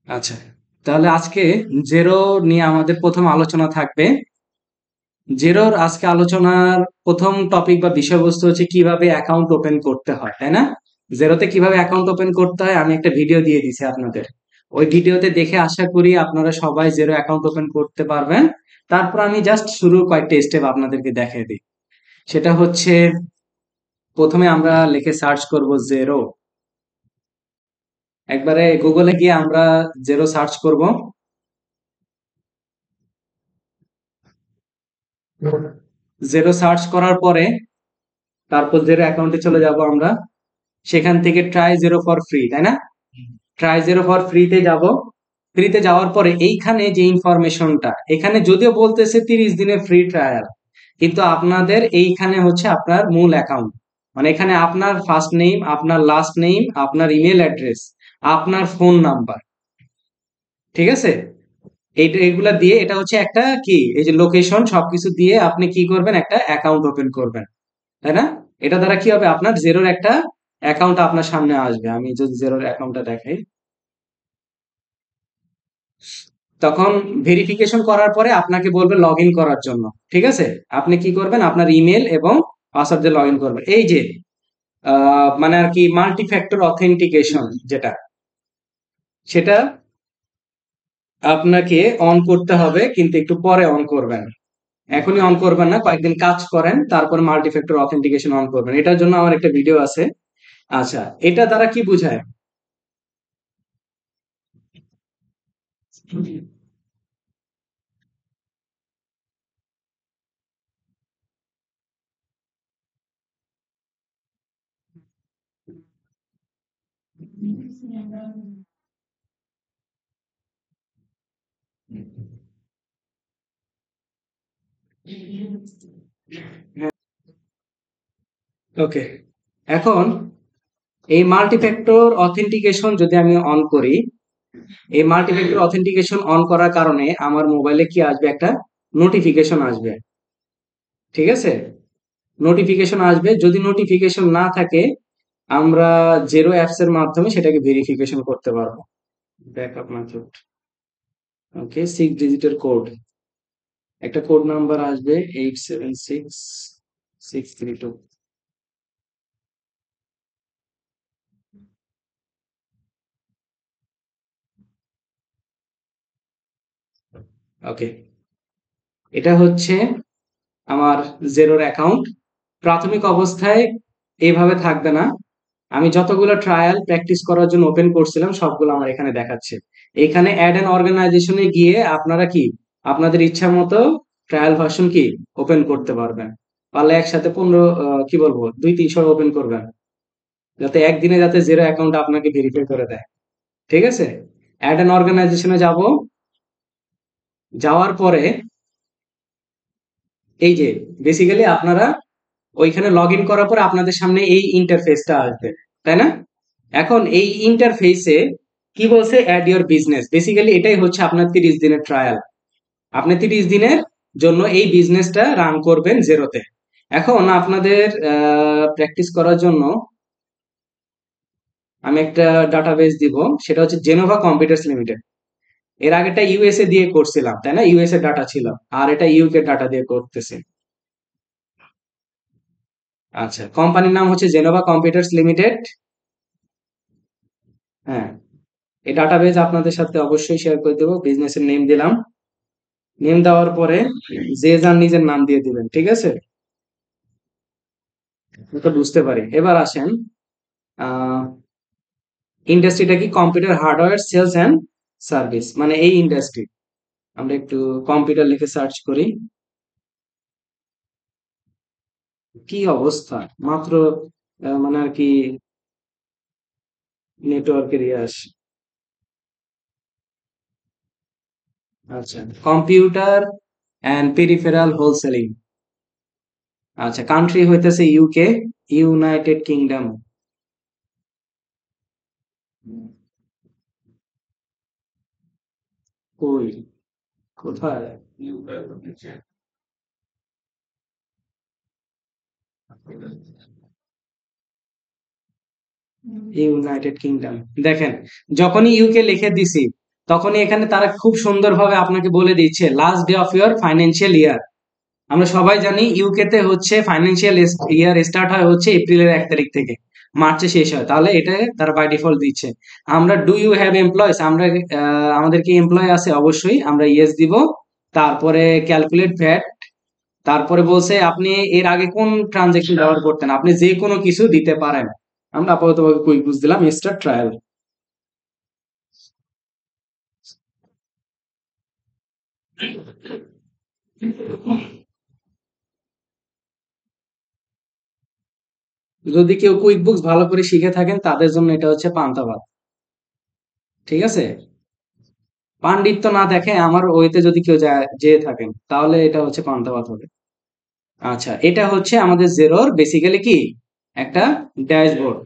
আচ্ছা, তাহলে আজকে জেরো নিয়ে আমাদের প্রথম আলোচনা থাকবে। জেরোর আজকে আলোচনার প্রথম টপিক বা বিষয়বস্তু হচ্ছে কিভাবে অ্যাকাউন্ট ওপেন করতে হয়, তাই না? জেরোতে কিভাবে অ্যাকাউন্ট ওপেন করতে হয় আমি একটা ভিডিও দিয়ে দিছি আপনাদের। ওই ভিডিওতে দেখে আশা করি আপনারা সবাই জেরো অ্যাকাউন্ট ওপেন করতে পারবেন। তারপর আমি জাস্ট শুরুর কয়েকটা স্টেপ আপনাদেরকে দেখিয়ে দিই। সেটা হচ্ছে, প্রথমে আমরা লিখে সার্চ করব জেরো। একবারে গুগলে গিয়ে আমরা জেরো সার্চ করব। জেরো সার্চ করার পরে তারপর জেরো অ্যাকাউন্টে চলে যাব আমরা। সেখান থেকে ট্রাই জেরো ফর ফ্রি, তাই না? ট্রাই জেরো ফর ফ্রিতে যাব। ফ্রিতে যাওয়ার পরে এইখানে যে ইনফরমেশনটা, এখানে যদিও বলতেছে 30 দিনের ফ্রি ট্রায়াল, কিন্তু আপনাদের এইখানে হচ্ছে আপনার মূল অ্যাকাউন্ট। মানে এখানে আপনার ফার্স্ট নেম, আপনার লাস্ট নেম, আপনার ইমেল অ্যাড্রেস, আপনার ফোন নাম্বার, ঠিক আছে? এইটা এগুলা দিয়ে এটা হচ্ছে একটা কি, এই যে লোকেশন সবকিছু দিয়ে আপনি কি করবেন, একটা অ্যাকাউন্ট ওপেন করবেন, তাই না? এটা দ্বারা কি হবে, আপনার জেরোর একটা অ্যাকাউন্ট আপনার সামনে আসবে। আমি যদি জেরোর অ্যাকাউন্টটা দেখাই, তখন ভেরিফিকেশন করার পরে আপনাকে বলবে লগ ইন করার জন্য, ঠিক আছে? আপনি কি করবেন, আপনার ইমেল এবং পাসওয়ার্ড দিয়ে লগ ইন করবেন। এই যে মানে আর কি মাল্টি ফ্যাক্টর অথেন্টিকেশন যেটা, সেটা আপনাকে অন করতে হবে, কিন্তু একটু পরে অন করবেন। এখনই অন করবেন না, কয়েকদিন কাজ করেন তারপর মাল্টি ফ্যাক্টর অথেন্টিকেশন অন করবেন। এটার জন্য আমার একটা ভিডিও আছে। আচ্ছা, এটা দ্বারা কি বোঝায়? ওকে, এখন এই মাল্টিফ্যাক্টর অথেন্টিকেশন যদি আমি অন করি, এই মাল্টিফ্যাক্টর অথেন্টিকেশন অন করার কারণে আমার মোবাইলে কি আসবে, একটা নোটিফিকেশন আসবে, ঠিক আছে? নোটিফিকেশন আসবে। যদি নোটিফিকেশন না থাকে, আমরা জেরো অ্যাপস এর মাধ্যমে সেটাকে ভেরিফিকেশন করতে পারবো। ব্যাকআপ মেথড, ওকে, 6 ডিজিটের কোড, একটা কোড নাম্বার আসবে 876632। ওকে, এটা হচ্ছে আমার জেরোর অ্যাকাউন্ট। প্রাথমিক অবস্থায় এইভাবে থাকবে না। আমি যতগুলো ট্রায়াল প্র্যাকটিস করার জন্য ওপেন করছিলাম সবগুলো আমার এখানে দেখাচ্ছে। এখানে অ্যাড এন অর্গানাইজেশনে গিয়ে আপনারা কি আপনাদের ইচ্ছা মতো ট্রায়াল ভার্সন কি ওপেন করতে পারবেন। পারলে একসাথে 15, কি বলবো, 2-300 ওপেন করবেন, যাতে একদিনে যাতে জেরো অ্যাকাউন্ট আপনাকে ভেরিফাই করে দেয়, ঠিক আছে? অ্যাড এন অর্গানাইজেশনে যাব। যাওয়ার পরে এই যে বেসিক্যালি আপনারা ওইখানে লগ ইন করার পরে আপনাদের সামনে এই ইন্টারফেসটা আসবে, তাই না? এখন এই ইন্টারফেসে কি বলছে, অ্যাড ইওর বিজনেস। বেসিক্যালি এটাই হচ্ছে আপনার 30 দিনের ট্রায়াল। আপনি 30 দিনের জন্য এই বিজনেসটা রান করবেন জেরোতে। এখন আপনাদের প্র্যাকটিস করার জন্য আমি একটা ডাটাবেস দিব, সেটা হচ্ছে জেনোভা কম্পিউটার্স লিমিটেড। এর আগেটা ইউএসএ দিয়ে করছিলাম, তাই না? ইউএসএ ডাটা ছিল, আর এটা ইউকে ডাটা দিয়ে করতেছি। আচ্ছা, কোম্পানির নাম হচ্ছে জেনোভা কম্পিউটার্স লিমিটেড। হ্যাঁ, এই ডাটাবেস আপনাদের সাথে অবশ্যই শেয়ার করে দেবো। বিজনেসের নেম দিলাম। নেম দেওয়ার পরে যে যার নিজের নাম দিয়ে দিবেন, ঠিক আছে? তো বুঝতে পারি। এবার আসেন, আহ ইন্ডাস্ট্রিটা কি, computer hardware sales and service, মানে এই ইন্ডাস্ট্রি। আমরা একটু কম্পিউটার লিখে সার্চ করি। কি অবস্থা, মাত্র মানে আর কি নেটওয়ার্কের ইয়ে আসে। আচ্ছা, কম্পিউটার অ্যান্ড পেরিফেরাল হোলসেলিং। আচ্ছা, কান্ট্রি হইতেছে ইউকে, ইউনাইটেড কিংডম। কই, কোথায়? United kingdom. দেখেন, যখনই ইউকে লিখে দিছি তখনই এখানে তারা খুব সুন্দরভাবে আপনাকে বলে দিচ্ছে last day of your financial year. আমরা সবাই জানি ইউকে তে হচ্ছে ফাইন্যান্সিয়াল ইয়ার স্টার্ট হয় হচ্ছে এপ্রিলের 1 তারিখ থেকে, মার্চে শেষ হয়, তাহলে এটা তারা বাই ডিফল্ট দিচ্ছে। আমরা ডু ইউ হ্যাভ এমপ্লয়িজ, আমরা আমাদের কি এমপ্লয় আছে, অবশ্যই আমরা ইয়েস দিব। তারপরে ক্যালকুলেট ভ্যাট, তারপরে বলছে আপনি এর আগে কোন ট্রানজেকশন ব্যবহার করতেন, আপনি যে কোনো কিছু দিতে পারেন। আমরা আপাতত কুইক বুঝ দিলাম, স্টার্ট ট্রায়াল। যদি কেউ কুইক বুকস ভালো করে শিখে থাকেন তাদের জন্য এটা হচ্ছে পান্তা ভাত। ঠিক আছে, পাণ্ডিত্য না দেখে আমার ওইতে যদি কেউ যায় যেয়ে থাকেন তাহলে এটা হচ্ছে পান্তা ভাত হবে। আচ্ছা, এটা হচ্ছে আমাদের জেরোর বেসিক্যালি কি একটা ড্যাশবোর্ড।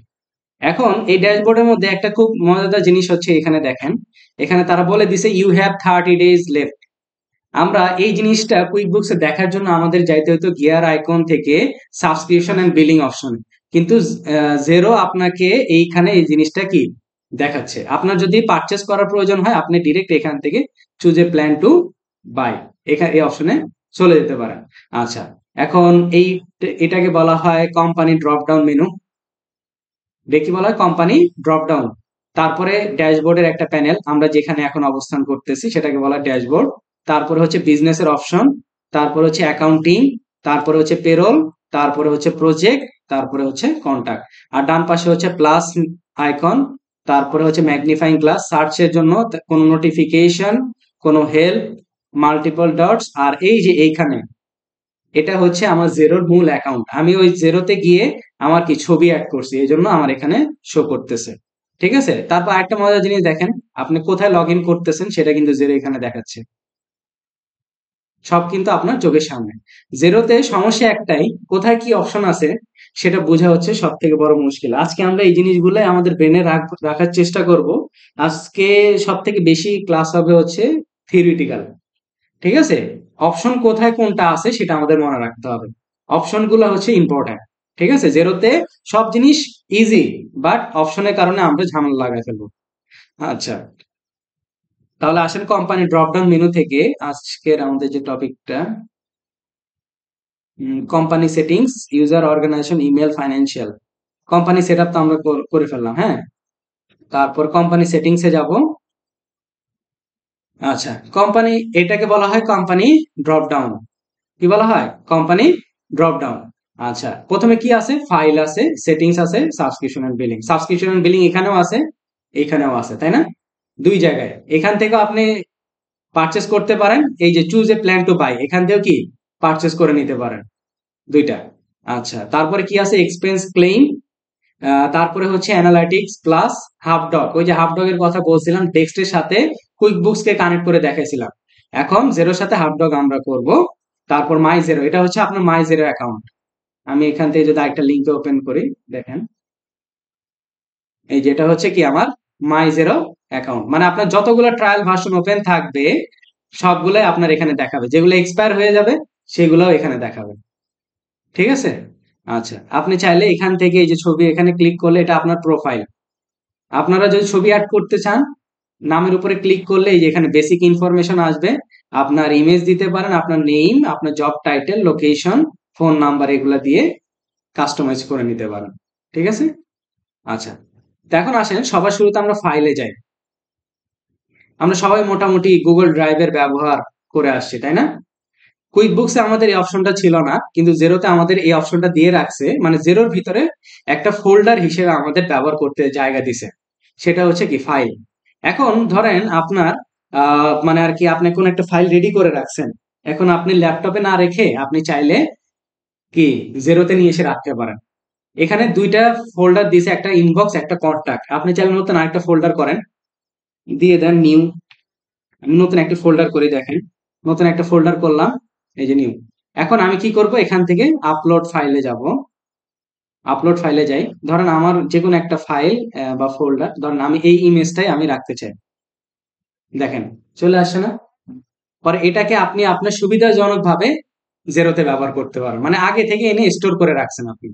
এখন এই ড্যাশবোর্ডের মধ্যে একটা খুব মজাদার জিনিস হচ্ছে, এখানে দেখেন, এখানে তারা বলে দিছে ইউ হ্যাভ 30 days লেফট। আমরা এই জিনিসটা কুইক বুকসে দেখার জন্য আমাদের যাইতে হতো গিয়ার আইকন থেকে সাবস্ক্রিপশন এন্ড বিলিং অপশন, কিন্তু জেরো আপনাকে এইখানে এই জিনিসটা কি দেখাচ্ছে। আপনার যদি পারচেস করার প্রয়োজন হয় আপনি ডিরেক্ট এখান থেকে choose a plan to buy, এখানে এই অপশনে চলে যেতে পারেন। আচ্ছা, এখন এই এটাকে বলা হয় কোম্পানি ড্রপ ডাউন মেনু। দেখি বলা হয় কোম্পানি ড্রপ ডাউন। তারপরে ড্যাশবোর্ডের একটা প্যানেল, আমরা যেখানে এখন অবস্থান করতেছি সেটাকে বলা হয় ড্যাশবোর্ড। তারপরে হচ্ছে বিজনেসের অপশন, তারপরে হচ্ছে অ্যাকাউন্টিং, তারপরে হচ্ছে পেরোল, তারপরে হচ্ছে প্রজেক্ট, তারপরে হচ্ছে কন্টাক্ট। আর ডান পাশে হচ্ছে প্লাস আইকন, তারপরে হচ্ছে ম্যাগনিফাইং গ্লাস সার্চের জন্য, কোনো নোটিফিকেশন, কোনো হেল্প, মাল্টিপল ডটস। আর এই যে এইখানে এটা হচ্ছে আমার জেরোর মূল অ্যাকাউন্ট, আমি ওই জেরোতে গিয়ে আমার কি ছবি অ্যাড করছি, এই জন্য আমার এখানে শো করতেছে। ঠিক আছে, তারপর একটা মজার জিনিস দেখেন, আপনি কোথায় লগ ইন করতেছেন সেটা কিন্তু জেরো এখানে দেখাচ্ছে, সব কিন্তু আপনার চোখের সামনে। জেরোতে সমস্যা একটাই, কোথায় কি অপশন আছে সেটা বোঝা হচ্ছে সব থেকে বড় মুশকিল। আজকে আমরা এই জিনিসগুলো আমাদের ব্রেনে রাখার চেষ্টা করব। আজকে সব থেকে বেশি ক্লাস হবে হচ্ছে থিওরিটিক্যাল। ঠিক আছে, অপশন কোথায় কোনটা আছে সেটা আমাদের মনে রাখতে হবে, অপশন গুলো হচ্ছে ইম্পর্টেন্ট। ঠিক আছে, জেরোতে সব জিনিস ইজি, বাট অপশনের কারণে আমরা ঝামেলা লাগাই ফেলবো। আচ্ছা, তাহলে আসেন কোম্পানি ড্রপডাউন মেনু থেকে আজকের আমাদের যে টপিকটা, company settings, user organisation, email, financial. Company set up তো আমরা করে ফেললাম, হ্যাঁ। তারপর কোম্পানি সেটিংস এ যাব। আচ্ছা, কোম্পানি, এটাকে বলা হয় কোম্পানি ড্রপ ডাউন। কি বলা হয়, কোম্পানি ড্রপ ডাউন। আচ্ছা, প্রথমে কি আছে, ফাইল আছে, সেটিংস আছে, subscription and billing. Subscription and billing এখানেও আছে, এখানেও আছে, তাই না, দুই জায়গায়। এখান থেকে আপনি পারচেস করতে পারেন, এই যে choose a plan to buy, এখান থেকেও কি পারচেস করে নিতে পারেন, দুইটা। আচ্ছা, তারপরে কি আছে, এক্সপেন্স ক্লেইম, তারপরে হচ্ছে অ্যানালাইটিক্স প্লাস হাফডগ। ওই যে হাফডগ এর কথা বলছিলাম, টেক্সটের সাথে কুইক বুকস কে কানেক্ট করে দেখাইছিলাম, এখন জেরোর সাথে হাফডগ আমরা করব। তারপর মাই জেরো, এটা হচ্ছে আপনার মাই জেরো অ্যাকাউন্ট। আমি এখান থেকে যদি একটা লিঙ্ক ওপেন করি, দেখেন, এই যেটা হচ্ছে কি আমার মাই জেরো অ্যাকাউন্ট, মানে আপনার যতগুলো ট্রায়াল ভার্সন ওপেন থাকবে সবগুলোই আপনার এখানে দেখাবে, যেগুলো এক্সপায়ার হয়ে যাবে সেগুলোও এখানে দেখাবে। ঠিক আছে, আচ্ছা, আপনি চাইলে এখান থেকে এই যে ছবি, এখানে ক্লিক করলে এটা আপনার প্রোফাইল। আপনারা যদি ছবি অ্যাড করতে চান, নামের উপরে ক্লিক করলে এই যে এখানে বেসিক ইনফরমেশন আসবে, আপনার ইমেজ দিতে পারেন, আপনার নেম, আপনার job title, location, phone number, এগুলা দিয়ে কাস্টমাইজ করে নিতে পারেন। ঠিক আছে, আচ্ছা, তো এখন আসেন সবার শুরুতে আমরা ফাইলে যাই। আমরা সবাই মোটামুটি গুগল ড্রাইভের ব্যবহার করে আসছি, তাই না। কুইক বুকসে আমাদের এই অপশনটা ছিল না, কিন্তু জেরোতে আমাদের এই অপশনটা দিয়ে রাখছে, মানে জেরোর ভিতরে একটা ফোল্ডার হিসেবে আমাদের ব্যবহার করতে জায়গা দিছে, সেটা হচ্ছে কি ফাইল। এখন ধরেন আপনার মানে আর কি আপনি কোন একটা ফাইল রেডি করে রাখছেন, এখন আপনি ল্যাপটপে না রেখে আপনি চাইলে কি জেরোতে নিয়ে এসে রাখতে পারেন। এখানে দুইটা ফোল্ডার দিছে, একটা ইনবক্স, একটা কন্টাক্ট। আপনি চাইলে নতুন আরেকটা ফোল্ডার করেন, দিয়ে দেন নিউ। আমি নতুন একটা ফোল্ডার করে, দেখেন, নতুন একটা ফোল্ডার করলাম, এই যে নিউ। এখন আমি কি করব, এখান থেকে আপলোড ফাইলে যাব। আপলোড ফাইলে যাই, ধরেন আমার যে কোনো একটা ফাইল বা ফোল্ডার, ধরেন আমি এই ইমেজটাই আমি রাখতে চাই, দেখেন চলে আসছে না। পরে এটাকে আপনি আপনার সুবিধাজনক ভাবে জেরোতে ব্যবহার করতে পারেন, মানে আগে থেকে এনে স্টোর করে রাখছেন আপনি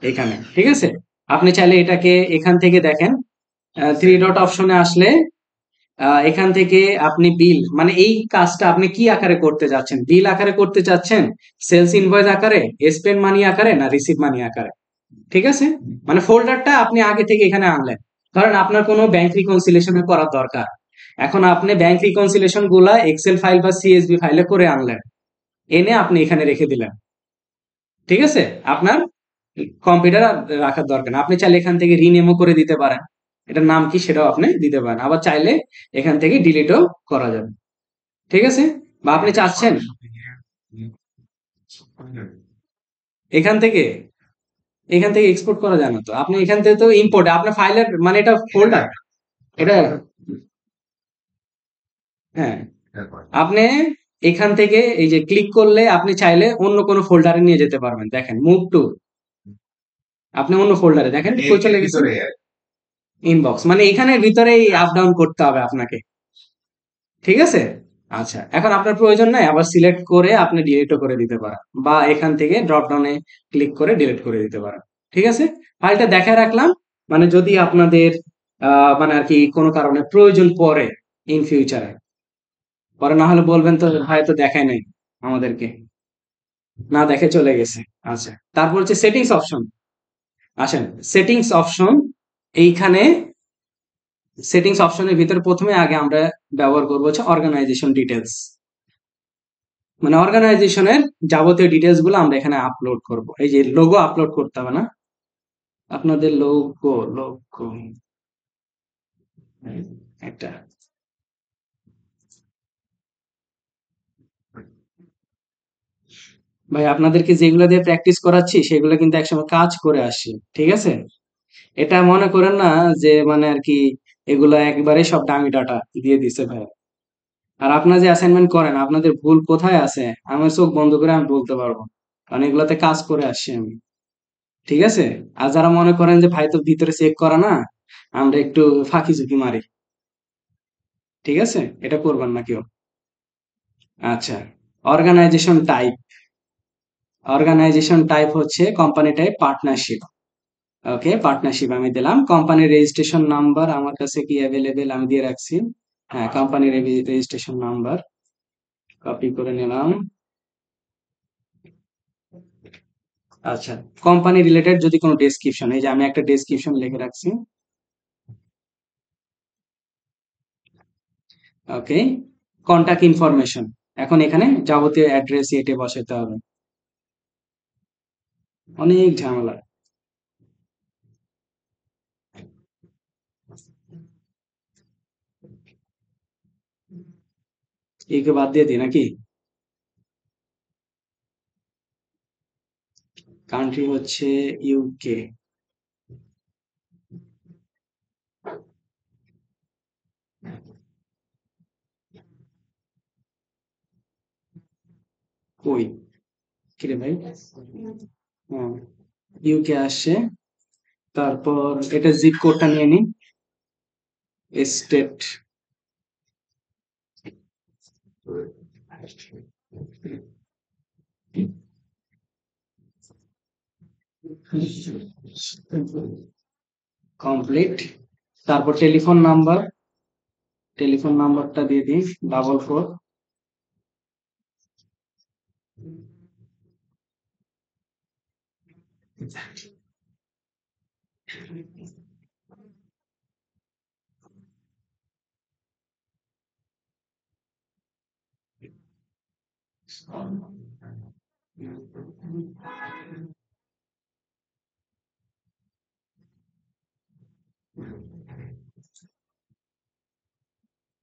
এখানে। ঠিক আছে, আপনি চাইলে এটাকে এখান থেকে দেখেন, থ্রি ডট অপশনে আসলে এখান থেকে আপনি বিল মানে এই কাজটা আপনি কি আকারে করতে যাচ্ছেন, বিল আকারে করতে চাচ্ছেন, সেলস ইনভয়েস আকারে, স্পেন্ড মানি আকারে, না রিসিভ মানি আকারে। ঠিক আছে, মানে ফোল্ডারটা আপনি আগে থেকে এখানে আনলেন। ধরেন আপনার কোনো ব্যাংক রিকনসিলিয়েশন করার দরকার, এখন আপনি ব্যাংক রিকনসিলিয়েশন গুলা এক্সেল ফাইল বা সিএসভি ফাইলে করে আনলেন, এনে আপনি এখানে রেখে দিলেন। ঠিক আছে, আপনার কম্পিউটার রাখার দরকার না, আপনি চাইলে এখান থেকে রিনেমও করে দিতে পারেন, এটার নাম কি সেটাও আপনি দিতে পারেন, আবার চাইলে এখান থেকে ডিলিটও করা যাবে। ঠিক আছে, বা আপনি চাচ্ছেন এখান থেকে এখান থেকে এক্সপোর্ট করা যায় না, তো আপনি এখান থেকে তো ইম্পোর্ট আপনার ফাইলের মানে এটা ফোল্ডার, এটা হ্যাঁ, আপনি এখান থেকে এই যে ক্লিক করলে আপনি চাইলে অন্য কোনো ফোল্ডারে নিয়ে যেতে পারবেন। দেখেন মুভ টু, আপনি অন্য ফোল্ডারে দেখেন কই চলে গেছে, ইনবক্স, মানে এখানের ভিতরেই আপ ডাউন করতে হবে আপনাকে। ঠিক আছে, আচ্ছা এখন আপনার প্রয়োজন নাই, আবার সিলেক্ট করে আপনি ডিলিটও করে দিতে পারেন, বা এখান থেকে ড্রপ ডাউনে ক্লিক করে ডিলিট করে দিতে পারেন। ঠিক আছে, ফাইলটা দেখায় রাখলাম, মানে যদি আপনাদের মানে আর কি কোনো কারণে প্রয়োজন পড়ে ইন ফিউচারে, পরে না হলে বলবেন তো ভাই তো দেখায় নাই আমাদেরকে, না দেখে চলে গেছে। আচ্ছা, তারপর হচ্ছে সেটিংস অপশন। আসেন সেটিংস অপশন, এইখানে সেটিংস অপশনের ভিতরে প্রথমে আগে আমরা ব্যবহার করবো হচ্ছে অর্গানাইজেশন ডিটেলস, মানে অর্গানাইজেশনের যাবতীয় ডিটেলস গুলো আমরা এখানে আপলোড করব। এই যে লোগো আপলোড করতে হবে না, আপনাদের লোগো লোগো একটা, ভাই আপনাদেরকে যেগুলো দিয়ে প্র্যাকটিস করাচ্ছি সেগুলো কিন্তু একসময় কাজ করে আসি। ঠিক আছে, এটা মনে করেন না যে মানে আর কি এগুলো একবারে সব ডামি ডাটা দিয়ে দিছে ভাই। আর আপনারা যে অ্যাসাইনমেন্ট করেন আপনাদের ভুল কোথায় আছে আমার চোখ বন্ধ করে আমি বলতে পারবো, কারণ এগুলাতে কাজ করে আসছি আমি। ঠিক আছে, আর যারা মনে করেন যে ভাই তো ভিতরে চেক করা না, আমরা একটু ফাঁকি ঝুঁকি মারি, ঠিক আছে, এটা করবেন না কেউ। আচ্ছা, অর্গানাইজেশন টাইপ, অর্গানাইজেশন টাইপ হচ্ছে কোম্পানি টাইপ পার্টনারশিপ। ওকে, পার্টনারশিপ আমি দিলাম। কোম্পানির রেজিস্ট্রেশন নাম্বার আমার কাছে কি অ্যাভেলেবেল আমি দিয়ে রাখছি, হ্যাঁ কোম্পানির রেজিস্ট্রেশন নাম্বার কপি করে নিলাম। আচ্ছা, কোম্পানি রিলেটেড যদি কোনো ডেসক্রিপশন, এই যে আমি একটা ডেসক্রিপশন লিখে রাখছি। ওকে, কন্টাক্ট ইনফরমেশন, এখন এখানে যাবতীয় অ্যাড্রেস এটে বসাতে হবে, অনেক ঝামেলা। একে বাদ দিয়ে দিই নাকি, কান্ট্রি হচ্ছে ইউকে, কই কিরে ভাই, হ্যাঁ ইউকে আসছে। তারপর এটা জিপ কোডটা নিয়ে নিই, স্টেট, কমপ্লিট। তারপর টেলিফোন নাম্বার, টেলিফোন নাম্বারটা দিয়ে দিই 44।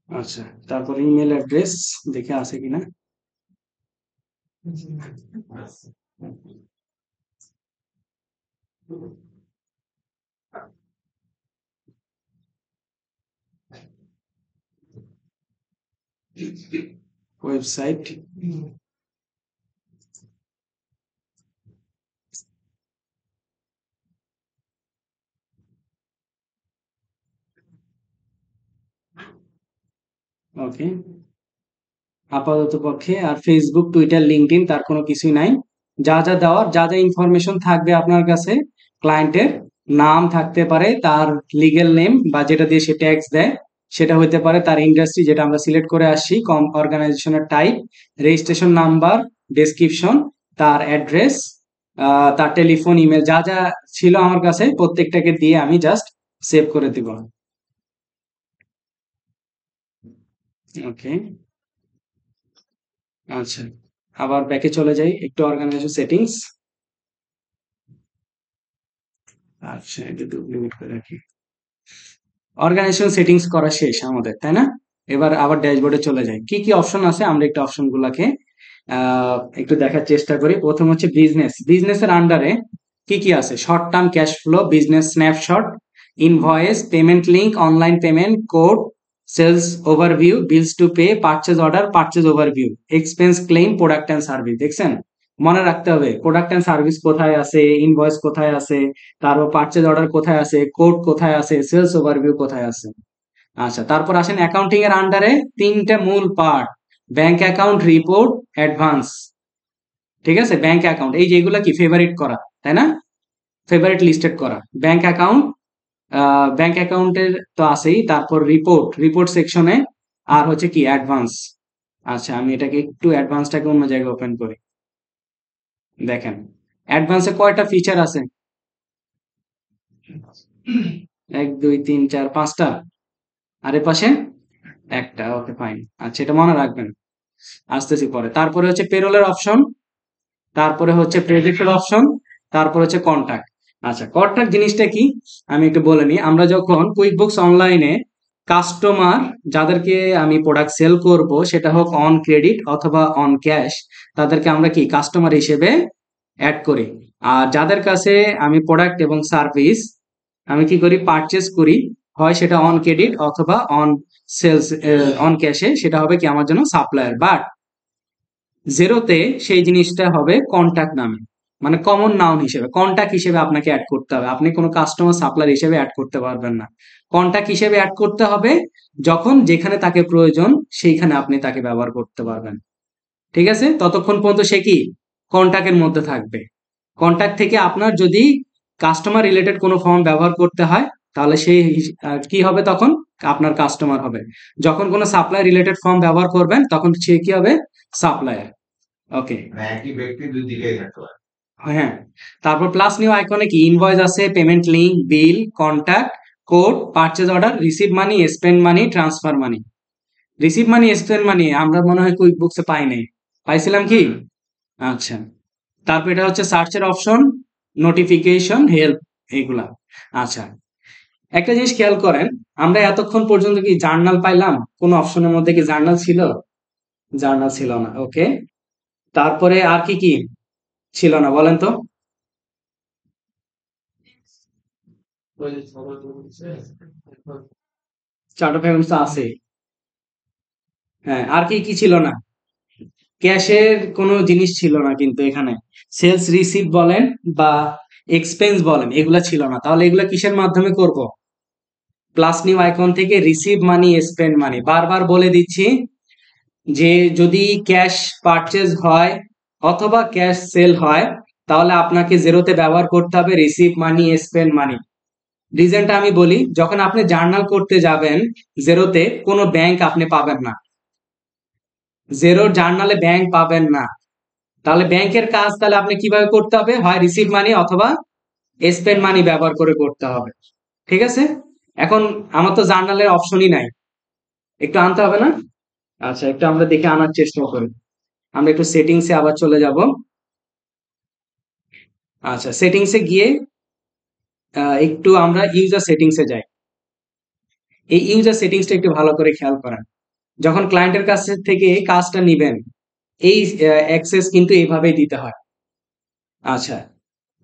আচ্ছা, তারপর ইমেল অ্যাড্রেস দেখে আছে কিনা, ওয়েবসাইট, ওকে। আপাতত পক্ষে আর ফেসবুক টুইটার লিঙ্কডইন তার কোনো কিছুই নাই। যা যা দেওয়ার, যা যা ইনফরমেশন থাকবে আপনার কাছে, ক্লায়েন্টের নাম থাকতে পারে, তার লিগ্যাল নেম বা যেটা দিয়ে সে ট্যাক্স দেয়, সেটা হতে পারে তার ইন্ডাস্ট্রি যেটা আমরা সিলেক্ট করে আসছি, অর্গানাইজেশনের টাইপ, রেজিস্ট্রেশন নাম্বার, ডেসক্রিপশন, তার অ্যাড্রেস, তার টেলিফোন, ইমেল, যা যা ছিল আমার কাছে প্রত্যেকটাকে দিয়ে আমি জাস্ট সেভ করে দিব। ওকে, আচ্ছা, আবার ব্যাকে চলে যাই একটু, অর্গানাইজেশন সেটিংস। আচ্ছা, এটা ডুপ্লিকেট করে রাখি। অর্গানাইজেশন সেটিংস করা শেষ আমাদের, তাই না? এবার আবার ড্যাশবোর্ডে চলে যাই। কি কি অপশন আছে আমরা একটু অপশন গুলাকে একটু দেখার চেষ্টা করি। প্রথম হচ্ছে বিজনেস। বিজনেসের আন্ডারে কি কি আছে? Short term cash flow, business snapshot, invoice, payment link, online payment, code, sales overview, bills to pay, purchase order, purchase overview, expense claim, product and service. দেখছেন? মনে রাখতে হবে প্রোডাক্ট অ্যান্ড সার্ভিস কোথায় আছে, ইনভয়েস কোথায় আছে, তারপর পারচেজ অর্ডার কোথায় আছে, কোড কোথায় আছে, সেলস ওভারভিউ কোথায় আছে। আচ্ছা, তারপর আসেন অ্যাকাউন্টিং এর আন্ডারে তিনটা মূল part: bank account, report, advance. ঠিক আছে? ব্যাংক অ্যাকাউন্ট এই যেগুলা কি ফেভারিট করা, তাই না? ফেভারিট লিস্টেড করা। ব্যাংক অ্যাকাউন্ট, ব্যাংক অ্যাকাউন্টের তো আছেই, তারপর রিপোর্ট, রিপোর্ট সেকশনে, আর হচ্ছে কি অ্যাডভান্স। আচ্ছা, আমি এটাকে একটু অ্যাডভান্সটাকে অন্য জায়গায় ওপেন করি। দেখেন অ্যাডভান্সে কয়টা ফিচার আছে? 1 2 3 4 5টা। আর এ পাশে একটা। ওকে, ফাইন। আচ্ছা, এটা মনে রাখবেন, আসতেছি পরে। তারপরে হচ্ছে পেরোলের অপশন, তারপরে হচ্ছে প্রেজেন্টের অপশন, তারপর হচ্ছে কন্টাক্ট। আচ্ছা, কন্টাক্ট জিনিসটা কি আমি একটু বলে নিই। আমরা যখন কুইকবুকস অনলাইনে কাস্টমার যাদেরকে আমি প্রোডাক্ট সেল করব, সেটা হোক অন ক্রেডিট অথবা অন ক্যাশ, তাদেরকে আমরা কি কাস্টমার হিসেবে অ্যাড করি। আর যাদের কাছে আমি প্রোডাক্ট এবং সার্ভিস আমি কি করি, পারচেজ করি, হয় সেটা অন ক্রেডিট অথবা অন সেলস, অন ক্যাশে, সেটা হবে কি আমার জন্য সাপ্লায়ার। বাট জেরোতে সেই জিনিসটা হবে কন্টাক্ট নামে, মানে কমন নাউন হিসেবে, কন্টাক্ট হিসেবে আপনাকে অ্যাড করতে হবে। আপনি কোনো কাস্টমার সাপ্লায়ার হিসেবে অ্যাড করতে পারবেন না। কন্টাক্ট হিসেবে অ্যাড করতে হবে, যখন যেখানে তাকে প্রয়োজন সেইখানে আপনি তাকে ব্যবহার করতে পারবেন। ঠিক আছে? ততক্ষণ পর্যন্ত সে কি কন্টাক্টের মধ্যে থাকবে। কন্টাক্ট থেকে আপনার যদি কাস্টমার রিলেটেড কোনো ফর্ম ব্যবহার করতে হয়, তাহলে সেই কি হবে তখন? আপনার কাস্টমার হবে। যখন কোনো সাপ্লাই রিলেটেড ফর্ম ব্যবহার করবেন, তখন সে কি হবে? সাপ্লায়ার। ওকে, একই ব্যক্তি দুই দিকেই থাকতে পারে। হ্যাঁ। তারপর প্লাস নিউ আইকনে কি ইনভয়েস আছে, payment link, bill, contact, code, purchase order, receive money, spend money, transfer money. Receive money, spend money আমরা মনে হয় কুইক বুকসে পাই নাই, পাইছিলাম কি? আচ্ছা, তারপর এটা হচ্ছে সার্চের অপশন, নোটিফিকেশন, হেল্প, এইগুলা। আচ্ছা, একটা জিনিস খেয়াল করেন, আমরা এতক্ষণ পর্যন্ত কি জার্নাল পাইলাম? কোন অপশনের মধ্যে কি জার্নাল ছিল? জার্নাল ছিল না। ওকে, তারপরে আর কি কি ছিল না বলেন তো? চার্ট অফ অ্যাকাউন্টস আছে। হ্যাঁ, আর কি কি ছিল না? ক্যাশের কোনো জিনিস ছিল না কিন্তু এখানে। সেলস রিসিভ বলেন বা এক্সপেন্স বলেন, এগুলা ছিল না। তাহলে এগুলা কিসের মাধ্যমে করব? প্লাস নিউ আইকন থেকে রিসিভ মানি, স্পেন্ড মানি। বারবার বলে দিচ্ছি যে যদি ক্যাশ পারচেজ হয় অথবা ক্যাশ সেল হয়, তাহলে আপনাকে জেরোতে ব্যবহার করতে হবে রিসিভ মানি, স্পেন্ড মানি। রিজনটা আমি বলি, যখন আপনি জার্নাল করতে যাবেন জেরোতে, কোনো ব্যাংক আপনি পাবেন না। জেরোর জার্নালে ব্যাংক পাবেন না। তাহলে ব্যাংকের কাজ তাহলে আপনি কিভাবে করতে হবে? হয় রিসিভ মানি অথবা স্পেন্ড মানি ব্যবহার করে করতে হবে। ঠিক আছে? এখন আমার তো জার্নালের অপশনই নাই, একটু আনতে হবে না? আচ্ছা, একটু আমরা দেখে আনার চেষ্টা করি। আমরা একটু সেটিংসে আবার চলে যাব। আচ্ছা, সেটিংসে গিয়ে একটু আমরা ইউজার সেটিংসে যাই। এই ইউজার সেটিংসটা একটু ভালো করে খেয়াল করেন। যখন ক্লায়েন্টের কাছ থেকে কাজটা নিবেন, এই অ্যাক্সেস কিন্তু এইভাবেই দিতে হয়। আচ্ছা,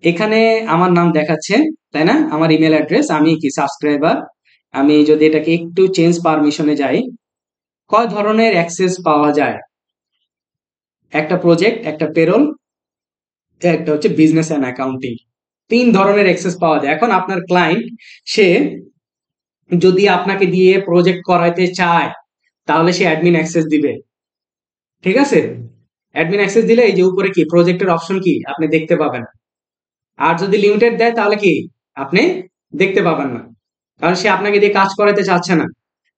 এখানে আমার নাম দেখাচ্ছে, তাই না? আমার ইমেল অ্যাড্রেস, আমি কি সাবস্ক্রাইবার। আমি যদি এটাকে একটু চেঞ্জ পারমিশনে যাই, কয় ধরনের অ্যাক্সেস পাওয়া যায়? একটা প্রজেক্ট, একটা পেরোল, একটা হচ্ছে বিজনেস অ্যান্ড অ্যাকাউন্টিং। 3 ধরনের অ্যাক্সেস পাওয়া যায়। এখন আপনার ক্লায়েন্ট সে যদি আপনাকে দিয়ে প্রজেক্ট করাইতে চায়, তাহলে সে অ্যাডমিন অ্যাক্সেস দিবে। ঠিক আছে? অ্যাডমিন অ্যাক্সেস দিলে এই যে উপরে কি প্রজেক্টের অপশন কি আপনি দেখতে পাবেন। আর যদি লিমিটেড দেয় তাহলে কি আপনি দেখতে পাবেন না, কারণ সে আপনাকে দিয়ে কাজ করাতে চাচ্ছে না।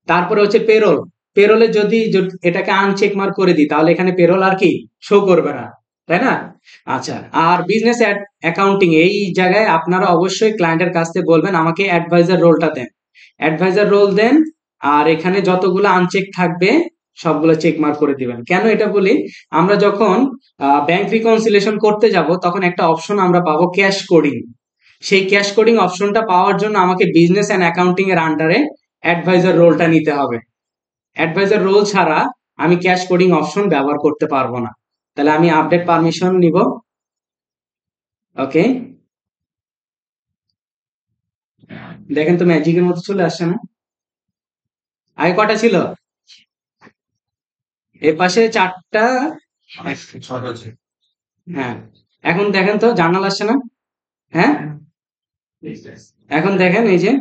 তারপরে হচ্ছে পেরোল। পেরোলে যদি এটাকে আনচেক মার্ক করে দিই তাহলে এখানে পেরোল আর কি শো করবে না, তাই না? আচ্ছা, আর বিজনেস অ্যাকাউন্টিং এই জায়গায় আপনারা অবশ্যই ক্লায়েন্টের কাছ থেকে বলবেন আমাকে অ্যাডভাইজার রোলটা দেন, অ্যাডভাইজার রোল দেন। আর এখানে যতগুলো আনচেক থাকবে সবগুলো চেক মার্ক করে দিবেন। কেন এটা বলি, আমরা যখন ব্যাংক রিকনসিলিয়েশন করতে যাব তখন একটা অপশন আমরা পাবো ক্যাশ কোডিং। সেই ক্যাশ কোডিং অপশনটা পাওয়ার জন্য আমাকে বিজনেস অ্যান্ড অ্যাকাউন্টিং এর আন্ডারে অ্যাডভাইজার রোলটা নিতে হবে। অ্যাডভাইজার রোল ছাড়া আমি ক্যাশ কোডিং অপশন ব্যবহার করতে পারবো না। তাহলে আমি আপডেট পারমিশন নিব। ওকে, দেখেন তো ম্যাজিকের মতো চলে আসছে না? আগে কটা ছিল? এ পাশে চারটা। ছটা ছিল। হ্যাঁ, এখন দেখেন তো জার্নাল আসছে না? হ্যাঁ, এখন দেখেন এই যে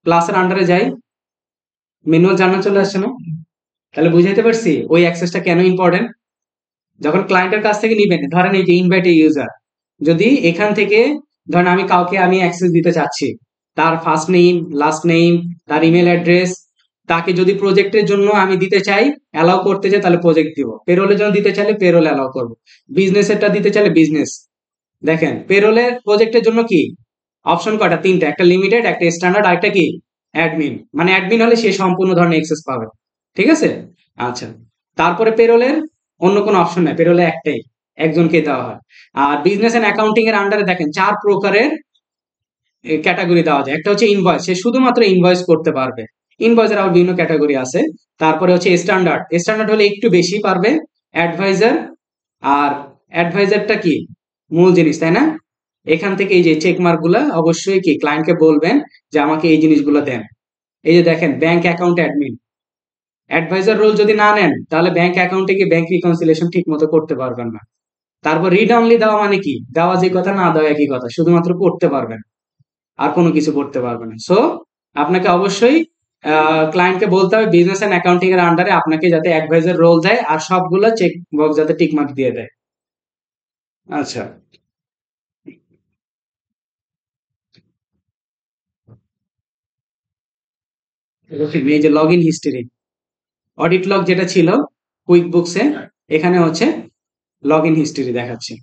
ক্লাসের আন্ডারে যাই, ম্যানুয়াল জার্নাল চলে আসছে না? তাহলে বুঝাইতে পারছি ওই অ্যাক্সেসটা কেন ইম্পর্টেন্ট। যখন ক্লায়েন্টের কাছ থেকে নিবেন, ধরেন এই যে ইনভাইট ইউজার, যদি এখান থেকে ধরেন আমি কাউকে আমি অ্যাক্সেস দিতে চাচ্ছি, তার ফার্স্ট নেম, লাস্ট নেম, তার ইমেল অ্যাড্রেস, তাকে যদি প্রজেক্টের জন্য আমি দিতে চাই, অ্যালাউ করতে চাই তাহলে প্রজেক্ট দিব, পেরোলের জন্য দিতে চাইলে পেরোল অ্যালাউ করবো, বিজনেসেরটা দিতে চাইলে বিজনেস। দেখেন পেরোলের প্রজেক্টের জন্য কি অপশন কয়টা? তিনটা, একটা লিমিটেড, একটা স্ট্যান্ডার্ড, আর একটা কি অ্যাডমিন। মানে অ্যাডমিন হলে সে সম্পূর্ণ ধরনের অ্যাক্সেস পাবে, ঠিক আছে? আচ্ছা, তারপরে পেরোলের অন্য কোনো অপশন নেই, পেরোলে একটাই, একজনকে দেওয়া হয়। আর বিজনেস এন্ড অ্যাকাউন্টিং এর আন্ডারে দেখেন চার প্রকারের ক্যাটাগরি দেওয়া যায়। একটা হচ্ছে ইনভয়েস, সে শুধুমাত্র ইনভয়েস করতে পারবে, ইনভয়েসের আবার বিভিন্ন ক্যাটাগরি আছে। তারপরে হচ্ছে স্ট্যান্ডার্ড, স্ট্যান্ডার্ড হলে একটু বেশি পারবে। অ্যাডভাইজার, আর অ্যাডভাইজারটা কি মূল জিনিস, তাই না? এখান থেকে এই যে চেক মার্ক গুলা অবশ্যই কি ক্লায়েন্টকে বলবেন যে আমাকে এই জিনিসগুলো দেন। এই যে দেখেন bank account admin, advisor role যদি না নেন তাহলে ব্যাংক অ্যাকাউন্টে গিয়ে ব্যাংক রিকনসিলিয়েশন ঠিক মতো করতে পারবেন না। তারপর রিড অনলি দেওয়া মানে কি, দেওয়া যে কথা না দেওয়া একই কথা, শুধুমাত্র পড়তে পারবেন, আর কোনো কিছু করতে পারবেন না। সো আপনাকে অবশ্যই ক্লায়েন্টকে বলতে হবে বিজনেস এন্ড অ্যাকাউন্টিং এর আন্ডারে আপনাকে যাতে অ্যাডভাইজার রোল দেয়, আর সবগুলো চেক বক্স যাতে টিক মার্ক দিয়ে দেয়। আচ্ছা, এই যে log in history, audit log যেটা ছিল কুইক বুকসে, এখানে হচ্ছে লগ ইন হিস্ট্রি দেখাচ্ছে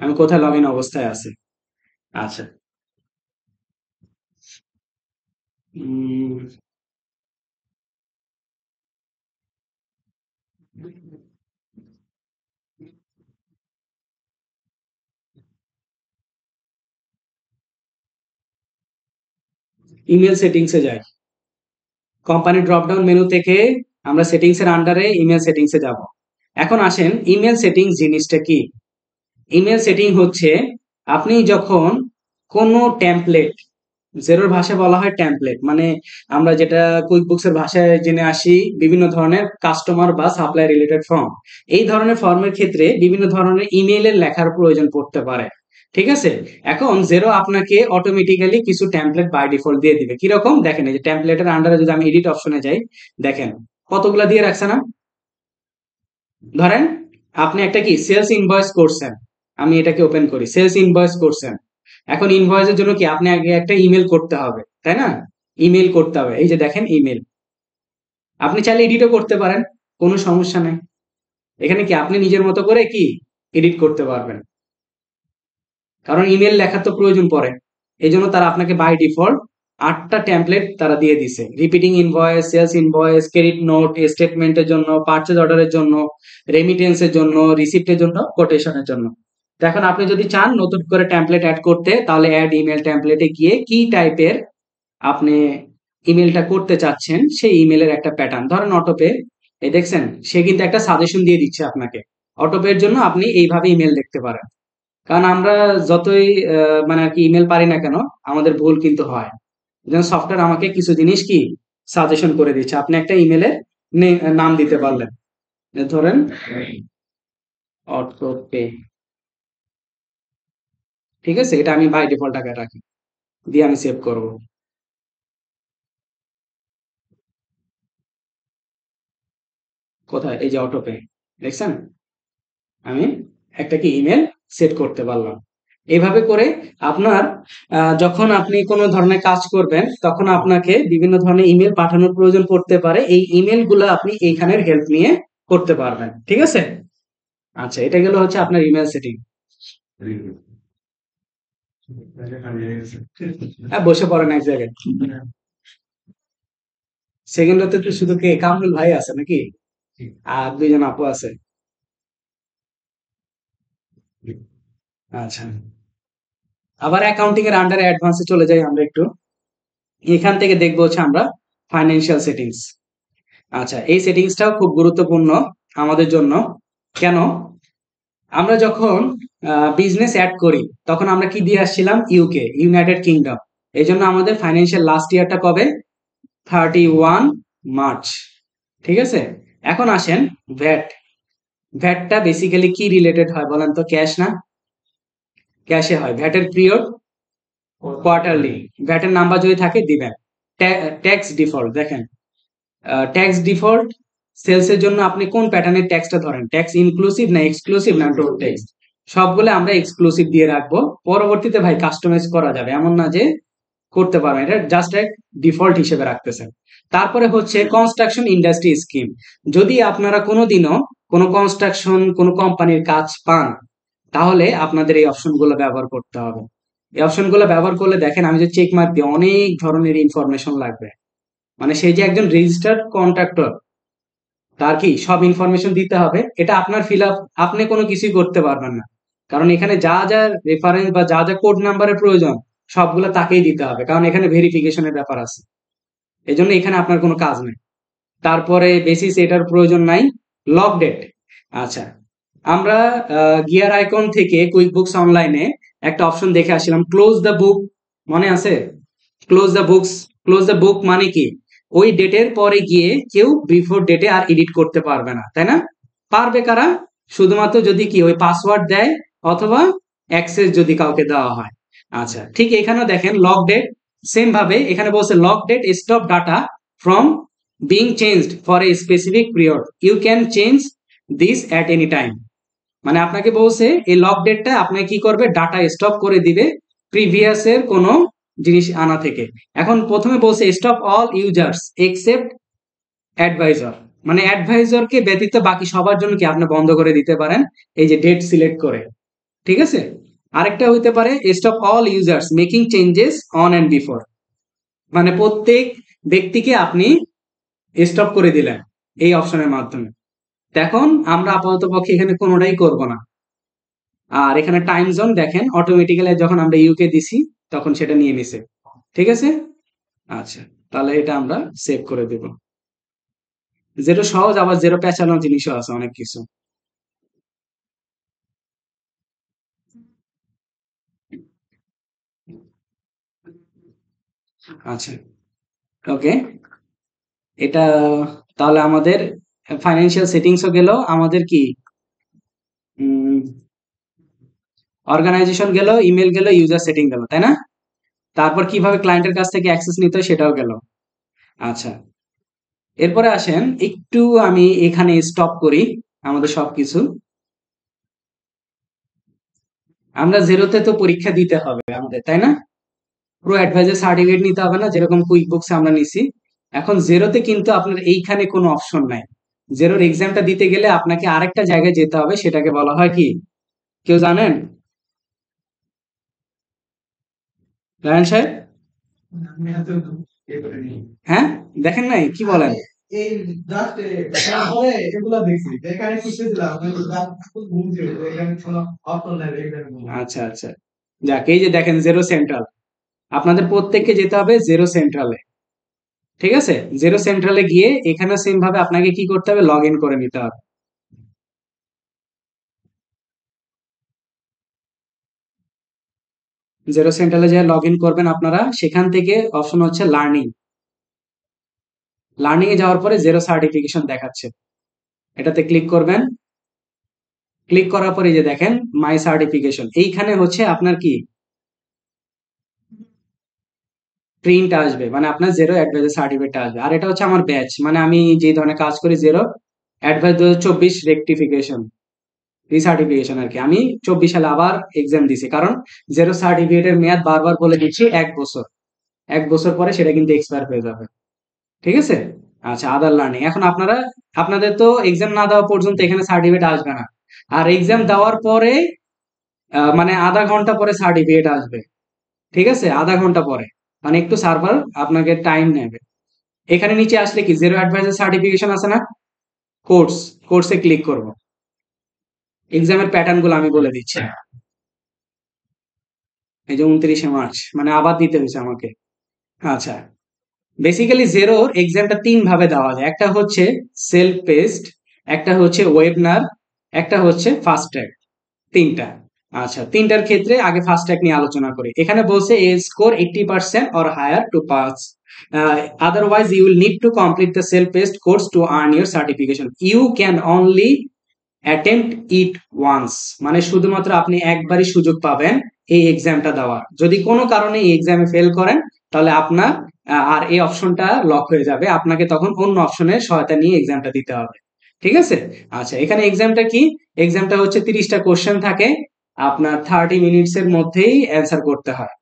আমি কোথায় লগ ইন অবস্থায় আছি। আচ্ছা, ইমেল সেটিংসে যাই, কোম্পানি ড্রপডাউন মেনু থেকে আমরা সেটিংস এর আন্ডারে ইমেল সেটিংসে যাব। এখন আসেন ইমেল সেটিংস জিনিসটা কি। ইমেল সেটিং হচ্ছে আপনি যখন কোনো টেমপ্লেট, জেরোর ভাষায় বলা হয় টেমপ্লেট, মানে আমরা যেটা কুইক বুকস এর ভাষায় জেনে আসি বিভিন্ন ধরনের কাস্টমার বা সাপ্লাই রিলেটেড ফর্ম, এই ধরনের ফর্মের ক্ষেত্রে বিভিন্ন ধরনের ইমেইলের লেখার প্রয়োজন পড়তে পারে, ঠিক আছে? এখন জেরো আপনাকে অটোমেটিক্যালি কিছু টেমপ্লেট বাই ডিফল্ট দিয়ে দিবে। কিরকম দেখেন, এই যে টেমপ্লেটের আন্ডারে যদি আমি এডিট অপশনে যাই, দেখেন কতগুলা দিয়ে রাখছে না? ধরেন আপনি একটা কি সেলস ইনভয়েস করছেন, আমি এটাকে ওপেন করি, সেলস ইনভয়েস করছেন। এখন ইনভয়েসের জন্য কি আপনি আগে একটা ইমেল করতে হবে, তাই না? ইমেল করতে হবে, এই যে দেখেন ইমেল। আপনি চাইলে এডিটও করতে পারেন, কোনো সমস্যা নেই। এখানে কি আপনি নিজের মতো করে কি এডিট করতে পারবেন, কারণ ইমেল লেখার তো প্রয়োজন পড়ে। এই জন্য তারা আপনাকে বাই ডিফল্ট 8টা টেমপ্লেট তারা দিয়ে দিছে, repeating invoice, sales invoice, credit note, স্টেটমেন্টের জন্য, পারচেজ অর্ডারের জন্য, রেমিটেন্সের জন্য, রিসিপ্টের জন্য, কোটেশনের জন্য। তো এখন আপনি যদি চান নতুন করে টেমপ্লেট অ্যাড করতে, তাহলে অ্যাড ইমেল টেমপ্লেটে গিয়ে কি টাইপের আপনি ইমেলটা করতে চাচ্ছেন সেই ইমেলের একটা প্যাটার্ন, ধরেন অটোপে, এই দেখছেন সে কিন্তু একটা সাজেশন দিয়ে দিচ্ছে আপনাকে, অটোপের জন্য আপনি এইভাবে ইমেল লিখতে পারেন। কারণ আমরা যতই মানে আর কি ইমেল পারি না কেন, আমাদের ভুল কিন্তু হয়। যেমন সফটওয়্যার আমাকে কিছু জিনিস কি সাজেশন করে দিচ্ছে, আপনি একটা ইমেলের নাম দিতে পারলেন, ধরেন অটোপে, ঠিক আছে? এটা আমি বাই ডিফল্ট টাকা রাখি, দিয়ে আমি সেভ করব। কোথায়? এই যে অটোপে, দেখছেন আমি একটা কি ইমেল সেট করতে পারলাম। এভাবে করে আপনার যখন আপনি কোনো ধরনের কাজ করবেন তখন আপনাকে বিভিন্ন ধরনের ইমেল পাঠানোর প্রয়োজন পড়তে পারে, এই ইমেল গুলো আপনি এইখানের হেল্প নিয়ে করতে পারবেন। ঠিক আছে? আচ্ছা, এটা গেল হচ্ছে আপনার ইমেল সেটিং। হ্যাঁ, বসে পড়েন এক জায়গায়। সেকেন্ড হতে তো শুধু কে কামরুল ভাই আছে নাকি, আর দুইজন আপু আছে? আচ্ছা, আবার অ্যাকাউন্টিং এর আন্ডারে অ্যাডভান্সে চলে যাই আমরা একটু। এখান থেকে দেখবো হচ্ছে আমরা ফাইন্যান্সিয়াল সেটিংস। আচ্ছা, এই সেটিংসটাও খুব গুরুত্বপূর্ণ আমাদের জন্য। কেন? আমরা যখন বিজনেস অ্যাড করি তখন আমরা কি দিয়ে আসছিলাম? UK, United kingdom. এই জন্য আমাদের ফাইন্যান্সিয়াল লাস্ট ইয়ারটা কবে? 31 মার্চ। ঠিক আছে? এখন আসেন ভ্যাট। ভ্যাটটা বেসিক্যালি কি রিলেটেড হয় বলেন তো? ক্যাশ না? ক্যাশে হয়। ভ্যাটের পিরিয়ড কোয়ার্টারলি। ভ্যাটের নাম্বার যদি থাকে দিবেন। ট্যাক্স ডিফল্ট দেখেন, ট্যাক্স ডিফল্ট সেলসের জন্য আপনি কোন প্যাটার্নের ট্যাক্সটা ধরেন? ট্যাক্স ইনক্লুসিভ না এক্সক্লুসিভ না টোটাল ট্যাক্স? সবগুলো আমরা এক্সক্লুসিভ দিয়ে রাখবো। পরবর্তীতে ভাই কাস্টমাইজ করা যাবে, এমন না যে করতে পারবেন, এটা জাস্ট এক ডিফল্ট হিসেবে রাখতেছেন। তারপরে হচ্ছে কনস্ট্রাকশন ইন্ডাস্ট্রি স্কিম। যদি আপনারা কোনোদিনও কোনো কনস্ট্রাকশন কোনো কোম্পানির কাজ পান তাহলে আপনাদের এই অপশনগুলো ব্যবহার করতে হবে। এই অপশনগুলো ব্যবহার করলে দেখেন আমি যে চেক মার্ক দিই অনেক ধরনের ইনফরমেশন লাগবে। মানে সেই যে একজন রেজিস্টার্ড কন্ট্রাক্টর তার কি সব ইনফরমেশন দিতে হবে, এটা আপনার ফিল আপ আপনি কোনো কিছুই করতে পারবেন না। কারণ এখানে যা যা রেফারেন্স বা যা যা কোড নাম্বারের প্রয়োজন সবগুলো তাকেই দিতে হবে, কারণ এখানে ভেরিফিকেশনের ব্যাপার আছে। এই জন্য এখানে আপনার কোনো কাজ নেই। তারপরে বেসিস এটার প্রয়োজন নাই। Lock date. আচ্ছা, আমরা গিয়ার আইকন থেকে কুইক বুকস অনলাইনে একটা অপশন দেখে আসছিলাম, ক্লোজ দ্য বুক। মনে আছে? Close the books. Close the book মানে কি? ওই ডেটের পরে গিয়ে কেউ বিফোর ডেটে আর এডিট করতে পারবে না, তাই না? পারবে কারা? শুধুমাত্র যদি কি ওই পাসওয়ার্ড দেয় অথবা অ্যাক্সেস যদি কাউকে দেওয়া হয়। আচ্ছা, ঠিক এখানেও দেখেন লক ডেট। সেম ভাবে এখানে বলছে lock date stop data from being changed for a specific period, you can change this at any time. মানে আপনাকে বলছে এই লক ডেটটা আপনাকে কি করবে? ডাটা স্টপ করে দিবে প্রিভিয়াস এর কোনো জিনিস আনা থেকে। এখন প্রথমে বলছে stop all users except adviser, মানে অ্যাডভাইজরকে ব্যতীত বাকি সবার জন্য কি আপনি বন্ধ করে দিতে পারেন এই যে ডেট সিলেক্ট করে। ঠিক আছে? আরেকটা হইতে পারে stop all users making changes on and before, মানে প্রত্যেক ব্যক্তিকে আপনি স্টপ করে দিলেন এই অপশনের মাধ্যমে। এখন আমরা আপাতত পক্ষে এখানে কোনোটাই করব না। আর এখানে টাইম জোন দেখেন অটোমেটিক্যালি যখন আমরা ইউকে দিছি তখন সেটা নিয়ে নিছে। ঠিক আছে? আচ্ছা, তাহলে এটা আমরা সেভ করে দেব। যেটা সহজ, আবার যেটা পেঁচানো জিনিসও আছে অনেক কিছু। আচ্ছা, ওকে। এটা তাহলে আমাদের ফাইন্যান্সিয়াল সেটিংসও গেল, আমাদের কি অর্গানাইজেশন গেল, ইমেল গেল, ইউজার সেটিং গেল, তাই না? তারপর কিভাবে ক্লায়েন্টের কাছ থেকে অ্যাক্সেস নিতে হয় সেটাও গেল। আচ্ছা, এরপরে আসেন একটু আমি এখানে স্টপ করি আমাদের সবকিছু। আমরা জিরোতে তো পরীক্ষা দিতে হবে আমাদের, তাই না? প্রো অ্যাডভাইজার সার্টিফিকেট নিতে হবে না, যেরকম কুইক বুকসে আমরা নিছি। এখন জেরোতে কিন্তু আপনার এইখানে কোনো অপশন নাই। জেরোর এক্সামটা দিতে গেলে আপনাকে আরেকটা জায়গায় যেতে হবে, সেটাকে বলা হয় কি? কেউ জানেন? রায়ন সাহেব? হ্যাঁ, দেখেন নাই? কি বলেন? এই জাস্ট পরে এগুলা দেখছি এখানে খুঁজতেছিলাম এখানে কোনো অপশন নাই এখানে। আচ্ছা আচ্ছা, যাক, এই যে দেখেন জেরো সেন্ট্রাল, আপনাদের প্রত্যেককে যেতে হবে জেরো সেন্ট্রালে। ঠিক আছে? জেরো সেন্ট্রালে গিয়ে এখানে সেম ভাবে আপনাকে কি করতে হবে? লগ ইন করে নিতে হবে। জেরো সেন্ট্রালে যে লগ ইন করবেন আপনারা, সেখান থেকে অপশন হচ্ছে লার্নিং। লার্নিং এ যাওয়ার পরে জেরো সার্টিফিকেশন দেখাচ্ছে, এটাতে ক্লিক করবেন। ক্লিক করার পরে যে দেখেন মাই সার্টিফিকেশন, এইখানে হচ্ছে আপনার কি প্রিন্ট আসবে, মানে আপনার জেরো অ্যাডভাইজার সার্টিফিকেট আসবে। আর এটা হচ্ছে আমার ব্যাচ, মানে আমি যে ধরনের কাজ করি, জেরো অ্যাডভাইস 2024 রেকটিফিকেশন। রিসার্টিফিকেশন আর কি। আমি 24 সালে আবার এক্সাম দিছি, কারণ জেরো সার্টিফিকেটের মেয়াদ বারবার বলে দিচ্ছি 1 বছর। 1 বছর পরে সেটা কিন্তু এক্সপায়ার হয়ে যাবে। ঠিক আছে? আচ্ছা, আদার লার্নিং। এখন আপনাদের তো এক্সাম না দেওয়া পর্যন্ত এখানে সার্টিফিকেট আসবে না। আর এক্সাম দেওয়ার পরে মানে আধা ঘন্টা পরে সার্টিফিকেট আসবে। ঠিক আছে? আধা ঘন্টা পরে। মানে একটু সার্ভার আপনাকে টাইম নেবে। এখানে নিচে আসলে কি জিরো অ্যাডভাইজার সার্টিফিকেশন আছে না? কোর্স, কোর্সে ক্লিক করব। এক্সামের প্যাটার্ন গুলো আমি বলে দিচ্ছি। এই যে 29শে মার্চ, মানে আবার দিতে হয়েছে আমাকে। আচ্ছা, বেসিক্যালি জেরোর এক্সামটা 3 ভাবে দেওয়া যায়। একটা হচ্ছে সেলফ পেস্ট, একটা হচ্ছে ওয়েবনার, একটা হচ্ছে ফাস্ট ট্র্যাক। 3টা। আচ্ছা, 3টার ক্ষেত্রে আগে ফাস্ট ট্র্যাক নিয়ে আলোচনা করি। এখানে বলছে a score 80% or higher to pass, otherwise you will need to complete the self paced course to earn your certification. You can only attempt it once, মানে শুধুমাত্র আপনি একবারই সুযোগ পাবেন এই এক্সামটা দেওয়ার। যদি কোনো কারণে এই এক্সামে ফেল করেন, তাহলে আপনার আর এই অপশনটা লক হয়ে যাবে। আপনাকে তখন অন্য অপশনের সহায়তা নিয়ে এক্সামটা দিতে হবে। ঠিক আছে? আচ্ছা, এখানে এক্সামটা কি? এক্সামটা হচ্ছে 30টা কোশ্চেন থাকে, আপনার 30 মিনিটস এর মধ্যেই অ্যান্সার করতে হয়।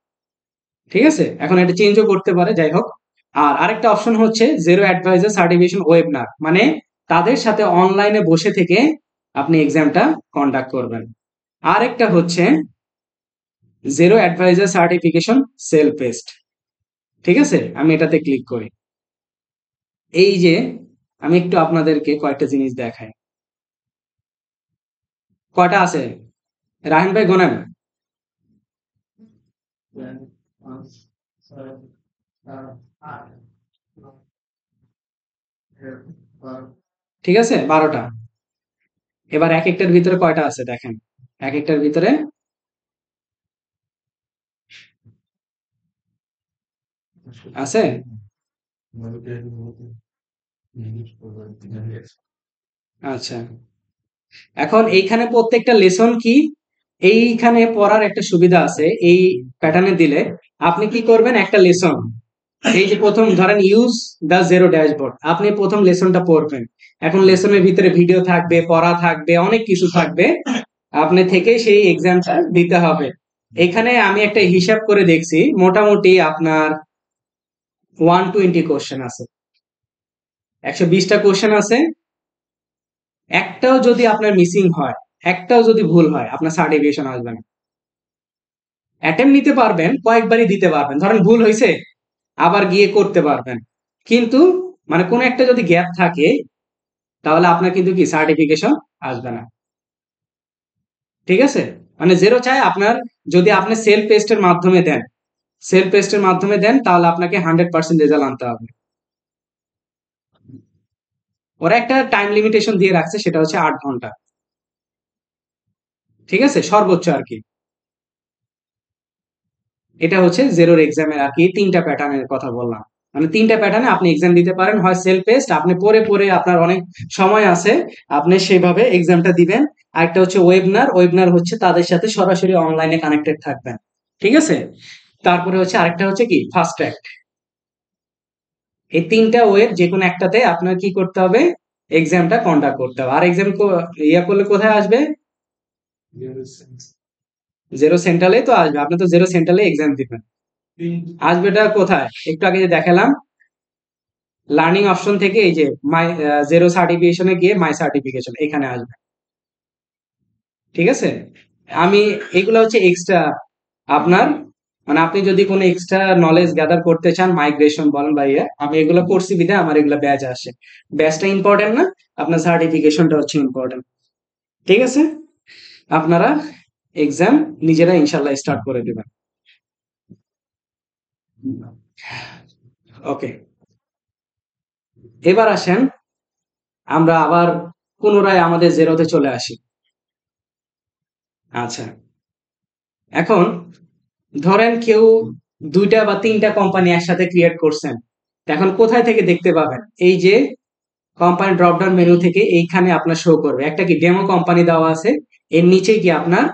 ঠিক আছে? এখন এটা চেঞ্জও করতে পারে, যাই হোক। আর আরেকটা অপশন হচ্ছে জেরো অ্যাডভাইজার সার্টিফিকেশন ওয়েবিনার, মানে তাদের সাথে অনলাইনে বসে থেকে আপনি এক্সামটা কন্ডাক্ট করবেন। আরেকটা হচ্ছে Xero advisor certification self paced. ঠিক আছে? আমি এটাতে ক্লিক করি। এই যে আমি একটু আপনাদেরকে কয়েকটা জিনিস দেখাই। কয়টা আছে রাহিন ভাই, গোনেন? ঠিক আছে, 12টা। এবার এক একটার ভিতরে কয়টা আছে দেখেন। এক একটার ভিতরে আছে। আচ্ছা, এখন এইখানে প্রত্যেকটা লেসন কি, এইখানে পড়ার একটা সুবিধা আছে। এই প্যাটার্নে দিলে আপনি কি করবেন, একটা লেসন, এই যে প্রথম ধরেন ইউজ দা জেরো ড্যাশবোর্ড, আপনি প্রথম লেসনটা পড়বেন। এখন লেসনের ভিতরে ভিডিও থাকবে, পড়া থাকবে, অনেক কিছু থাকবে, আপনি থেকে সেই এক্সামটা দিতে হবে। এখানে আমি একটা হিসাব করে দেখছি, মোটামুটি আপনার 120 কোশ্চেন আছে, 120টা কোশ্চেন আছে। একটাও যদি আপনার মিসিং হয়, একটাও যদি ভুল হয়, আপনার সার্টিফিকেশন আসবে না। অ্যাটেম্প নিতে পারবেন, কয়েকবারই দিতে পারবেন, ধরেন ভুল হয়েছে আবার গিয়ে করতে পারবেন, কিন্তু মানে কোন একটা যদি গ্যাপ থাকে, তাহলে আপনার কিন্তু কি সার্টিফিকেশন আসবে না। ঠিক আছে? মানে জেরো চাই আপনার, যদি আপনি সেলফ টেস্টের মাধ্যমে দেন, সেলফ টেস্টের মাধ্যমে দেন, তাহলে আপনাকে 100% রেজাল্ট আনতে হবে। ওরা একটা টাইম লিমিটেশন দিয়ে রাখছে, সেটা হচ্ছে 8 ঘন্টা। ঠিক আছে, সর্বোচ্চ আর কি। এটা হচ্ছে জেরোর এক্সামের আর কি 3টা প্যাটার্নের কথা বললাম। মানে 3টা প্যাটার্নে আপনি এক্সাম দিতে পারেন, হয় সেলফ টেস্ট, আপনি পড়ে পড়ে আপনার অনেক সময় আছে, আপনি সেভাবে এক্সামটা দিবেন। আরেকটা হচ্ছে ওয়েবিনার, ওয়েবিনার হচ্ছে তাদের সাথে সরাসরি অনলাইনে কানেক্টেড থাকবেন। ঠিক আছে? তারপরে হচ্ছে আরেকটা হচ্ছে কি ফাস্ট ট্র্যাক। এই 3টা ওয়ের যে কোনো একটাতে আপনার কি করতে হবে, এক্সামটা কন্ডাক্ট করতে হবে। আর এক্সাম ইয়া করলে কোথায় আসবে? জেরো সেন্ট্রালে তো আসবে, আপনি তো জেরো সেন্ট্রালে এক্সাম দিবেন। আসবে এটা কোথায়, একটু আগে যে দেখালাম, লার্নিং অপশন থেকে এই যে মাই জেরো সার্টিফিকেশনে গিয়ে মাই সার্টিফিকেশন এখানে আসবে। ঠিক আছে? আমি এগুলো হচ্ছে এক্সট্রা আপনার, মানে আপনি যদি কোনো এক্সট্রা নলেজ গ্যাদার করতে চান, মাইগ্রেশন বলেন বা ইয়ে, আমি এগুলো করছি বিধায় আমার এগুলো ব্যাচ আসে। ব্যাচটা ইম্পর্টেন্ট না, আপনার সার্টিফিকেশনটা হচ্ছে ইম্পর্টেন্ট। ঠিক আছে? আপনারা এক্সাম নিজেরা ইনশাল্লাহ স্টার্ট করে দিবেন। ওকে, এবার আসেন আমরা আবার পুনরায় আমাদের জেরোতে চলে আসি। আচ্ছা, এখন ধরেন কেউ 2টা বা 3টা কোম্পানি একসাথে ক্রিয়েট করছেন, এখন কোথায় থেকে দেখতে পাবেন? এই যে কোম্পানি ড্রপডাউন মেনু থেকে এইখানে আপনার শো করবে, একটা কি ডেমো কোম্পানি দেওয়া আছে, এর নিচে কি আপনার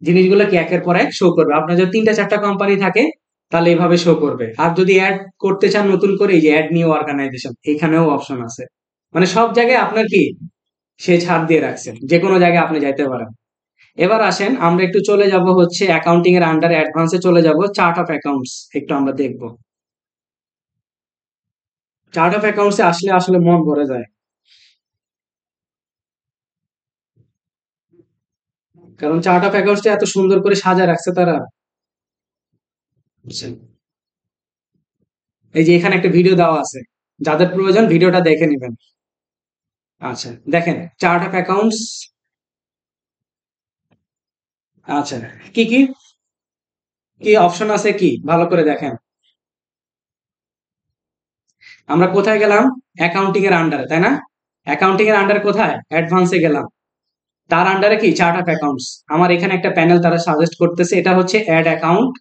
জিনিসগুলো কি একের পর এক শো করবে। আপনার যদি 3টা 4টা কোম্পানি থাকে, তাহলে এইভাবে শো করবে। আর যদি অ্যাড করতে চান নতুন করে, এই যে অ্যাড নিউ অর্গানাইজেশন, এখানেও অপশন আছে। মানে সব জায়গায় আপনার কি সে ছাড় দিয়ে রাখছে, যে কোনো জায়গায় আপনি যাইতে পারেন। এবার আসেন আমরা একটু চলে যাব হচ্ছে অ্যাকাউন্টিং এর আন্ডারে অ্যাডভান্সে চলে যাব, চার্ট অফ অ্যাকাউন্টস একটু আমরা দেখব। চার্ট অফ অ্যাকাউন্টসে আসলে আসলে মন ভরে যায়, কারণ চার্ট অফ অ্যাকাউন্টসটা এত সুন্দর করে সাজায় রাখছে তারা, বুঝছেন? এই যে এখানে একটা ভিডিও দেওয়া আছে, যাদের প্রয়োজন ভিডিওটা দেখে নেবেন। আচ্ছা দেখেন চার্ট অফ অ্যাকাউন্টস। আচ্ছা কি কি কি অপশন আছে কি ভালো করে দেখেন। আমরা কোথায় গেলাম? অ্যাকাউন্টিং এর আন্ডারে, তাই না? অ্যাকাউন্টিং এর আন্ডারে কোথায়? অ্যাডভান্সে গেলাম। তার আন্ডারে কি? Chart of accounts. আমার এখানে একটা প্যানেল তারা সাজেস্ট করতেছে, এটা হচ্ছে অ্যাড অ্যাকাউন্ট।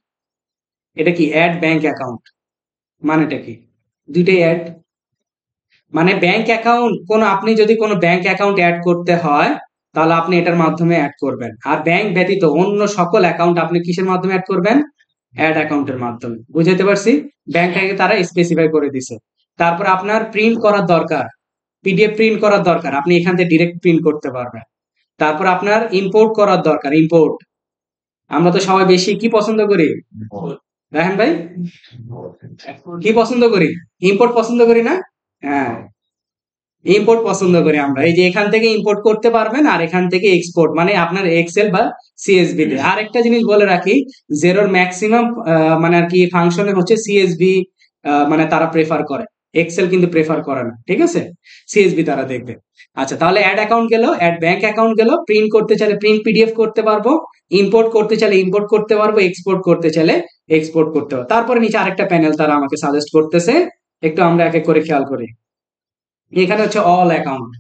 এটা কি? Add bank account. মানেটা কি? দুইটাই অ্যাড, মানে ব্যাংক অ্যাকাউন্ট, কোন আপনি যদি কোনো ব্যাংক অ্যাকাউন্ট অ্যাড করতে হয় তাহলে আপনি এটার মাধ্যমে অ্যাড করবেন। আর ব্যাংক ব্যতীত অন্য সকল অ্যাকাউন্ট আপনি কিসের মাধ্যমে অ্যাড করবেন? অ্যাড অ্যাকাউন্টের মাধ্যমে। বুঝাইতে পারছি? ব্যাংকটাকে তারা স্পেসিফাই করে দিছে। তারপর আপনার প্রিন্ট করার দরকার, পিডিএফ প্রিন্ট করার দরকার, আপনি এখান থেকে ডিরেক্ট প্রিন্ট করতে পারবেন। তারপর আপনার ইম্পোর্ট করার দরকার, ইম্পোর্ট। আমরা তো সবাই বেশি কি পছন্দ করি? রায়হান ভাই কি পছন্দ করি? ইম্পোর্ট পছন্দ করি না? হ্যাঁ, ইম্পোর্ট পছন্দ করি আমরা। এই যে এখান থেকে ইম্পোর্ট করতে পারবেন আর এখান থেকে এক্সপোর্ট, মানে আপনার এক্সেল বা সিএসভি তে। আর একটা জিনিস বলে রাখি, জেরোর ম্যাক্সিমাম মানে আর কি ফাংশনে হচ্ছে সিএসভি, মানে তারা প্রেফার করে, এক্সেল কিন্তু প্রেফার করে না, ঠিক আছে? সিএসভি তারা দেখবে। আচ্ছা তাহলে অ্যাড অ্যাকাউন্ট গেল, অ্যাড ব্যাংক অ্যাকাউন্ট গেল, প্রিন্ট করতে চাইলে প্রিন্ট পিডিএফ করতে পারবো, ইম্পোর্ট করতে চাইলে ইম্পোর্ট করতে পারবো, এক্সপোর্ট করতে চাইলে এক্সপোর্ট করতে পারবো। তারপরে নিচে আরেকটা প্যানেল তারা আমাকে সাজেস্ট করতেছে, একটু আমরা এক এক করে খেয়াল করি। এখানে হচ্ছে অল অ্যাকাউন্ট,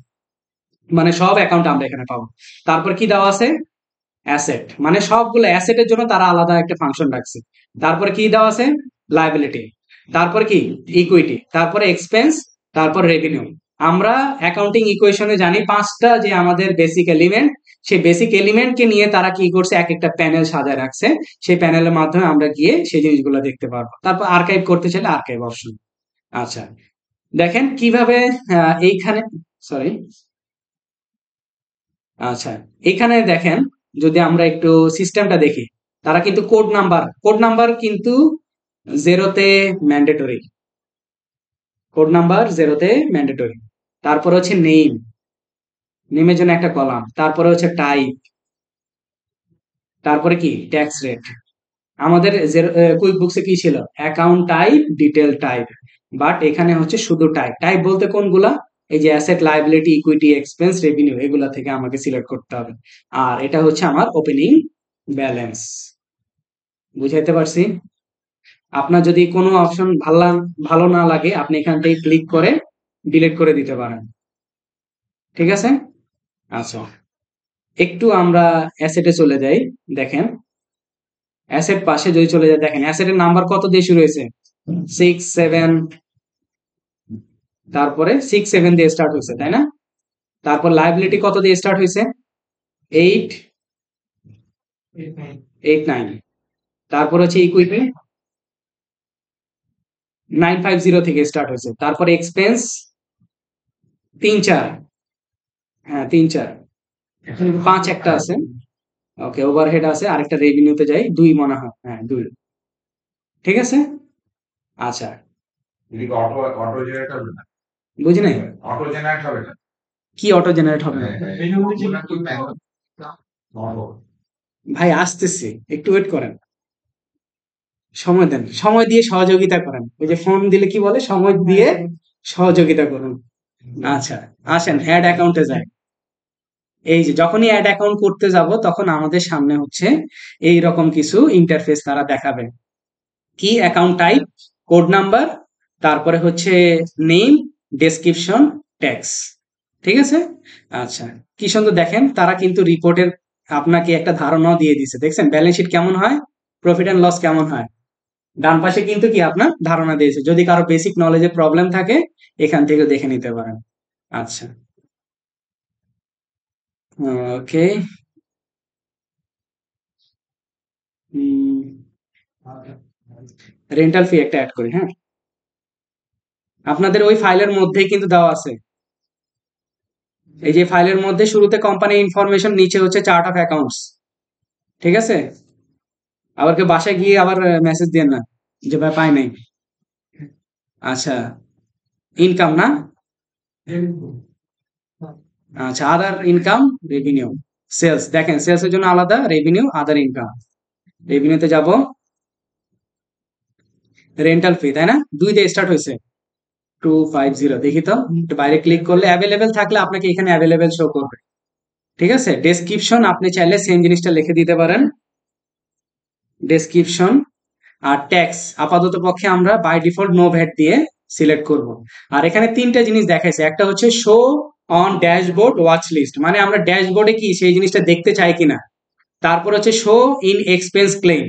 মানে সব অ্যাকাউন্ট আমরা এখানে পাবো। তারপর কি দেওয়া আছে? অ্যাসেট, মানে সবগুলো অ্যাসেটের জন্য তারা আলাদা একটা ফাংশন রাখছে। তারপরে কি দেওয়া আছে? লায়াবিলিটি। তারপর কি? ইকুইটি। তারপরে এক্সপেন্স। তারপর রেভিনিউ। আমরা অ্যাকাউন্টিং ইকুয়েশনে জানি পাঁচটা যে আমাদের বেসিক এলিমেন্ট, সেই বেসিক এলিমেন্টকে নিয়ে তারা কি করছে, এক একটা প্যানেল সাজায় রাখছে। সেই প্যানেলের মাধ্যমে আমরা গিয়ে সেই জিনিসগুলো দেখতে পারবো। তারপর আর্কাইভ করতে চাইলে আর্কাইভ অপশন। আচ্ছা দেখেন কিভাবে এইখানে, সরি, আচ্ছা এখানে দেখেন, যদি আমরা একটু সিস্টেমটা দেখি, তারা কিন্তু কোড নাম্বার কিন্তু জেরোতে ম্যান্ডেটরি, কোড নাম্বার জেরোতে ম্যান্ডেটরি। তারপর হচ্ছে নেম, নেমের জন্য একটা কলাম। তারপরে হচ্ছে টাইপ। তারপরে কি? Tax rate. আমাদের কুইক বুকসে কি ছিল? Account type, detail type. But এখানে হচ্ছে শুধু টাইপ। টাইপ বলতে কোনগুলা? এই যে asset, liability, equity, expense, revenue, এগুলা থেকে আমাকে সিলেক্ট করতে হবে। আর এটা হচ্ছে আমার ওপেনিং ব্যালেন্স। বুঝাইতে পারছি? আপনার যদি কোনো অপশন ভালো না লাগে আপনি এখান থেকে ক্লিক করে ডিলিট করে দিতে পারেন, ঠিক আছে? আচ্ছা একটু আমরা অ্যাসেটে চলে যাই। দেখেন অ্যাসেট পাশে যদি চলে যায়, দেখেন অ্যাসেটের নাম্বার কত দিয়ে শুরু হয়েছে? 6 7, তারপরে 6 7 দিয়ে স্টার্ট হয়েছে, তাই না? তারপর লায়াবিলিটি কত দিয়ে স্টার্ট হয়েছে? 8 8 9। তারপর হচ্ছে ইকুইটি 950 থেকে স্টার্ট হয়েছে। তারপরে এক্সপেন্স 3 4, হ্যাঁ 3 4, 5 একটা আছে, ওকে ওভারহেড আছে। আরেকটা রেভিনিউতে যাই, 2 মনে হয়, হ্যাঁ 2, ঠিক আছে? আচ্ছা অটো অটো জেনারেট হবে না, বুঝি নাই অটো জেনারেট হবে না। কি অটো জেনারেট হবে না? অটো ভাই আসতেছি, একটু ওয়েট করেন, সময় দেন, সময় দিয়ে সহযোগিতা করেন। ওই যে ফোন দিলে কি বলে, সময় দিয়ে সহযোগিতা করুন। আচ্ছা আসেন অ্যাড অ্যাকাউন্টে যাই। এই যে যখনই অ্যাড অ্যাকাউন্ট করতে যাব তখন আমাদের সামনে হচ্ছে এই রকম কিছু ইন্টারফেস তারা দেখাবে। কি? অ্যাকাউন্ট টাইপ, কোড নাম্বার, তারপরে হচ্ছে নেম, ডেসক্রিপশন, ট্যাক্স, ঠিক আছে? আচ্ছা কি সুন্দর দেখেন, তারা কিন্তু রিপোর্টের আপনাকে একটা ধারণাও দিয়ে দিছে। দেখছেন ব্যালেন্স শিট কেমন হয়, প্রফিট অ্যান্ড লস কেমন হয়। ডান পাশে কিন্তু কি আপনার ধারণা দিয়েছে। যদি কারো বেসিক নলেজে প্রবলেম থাকে এখান থেকে দেখে নিতে পারেন। আচ্ছা ওকে, রেন্টাল ফি একটা অ্যাড করি, হ্যাঁ আপনাদের ওই ফাইলের মধ্যেই কিন্তু দেওয়া আছে। এই যে ফাইলের মধ্যে শুরুতে কোম্পানি ইনফরমেশন, নিচে হচ্ছে চার্ট অফ অ্যাকাউন্টস। ঠিক আছে, আবার কেউ বাসায় গিয়ে আবার মেসেজ দিয়ে না যে ভাই পাই নাই। আচ্ছা, ইনকাম না, আচ্ছা আদার ইনকাম, রেভিনিউ, সেলস। দেখেন সেলস এর জন্য আলাদা, রেভিনিউ, আদার ইনকাম। রেভিনিউতে যাব, রেন্টাল ফি, তাই না, 2 দিয়ে স্টার্ট হয়েছে, 250। দেখি তো, একটু বাইরে ক্লিক করলে অ্যাভেলেবেল থাকলে আপনাকে এখানে অ্যাভেলেবেল শো করবে। ঠিক আছে, ডেসক্রিপশন আপনি চাইলে সেম জিনিসটা লিখে দিতে পারেন, ডেসক্রিপশন। আর ট্যাক্স আপাতত পক্ষে আমরা বাই ডিফল্ট নো ভ্যাট দিয়ে সিলেক্ট করব। আর এখানে তিনটা জিনিস দেখাইছে, একটা হচ্ছে show on dashboard watch list, মানে আমরা ড্যাশবোর্ডে কি সেই জিনিসটা দেখতে চাই কিনা। তারপর হচ্ছে শো ইন এক্সপেন্স ক্লেম,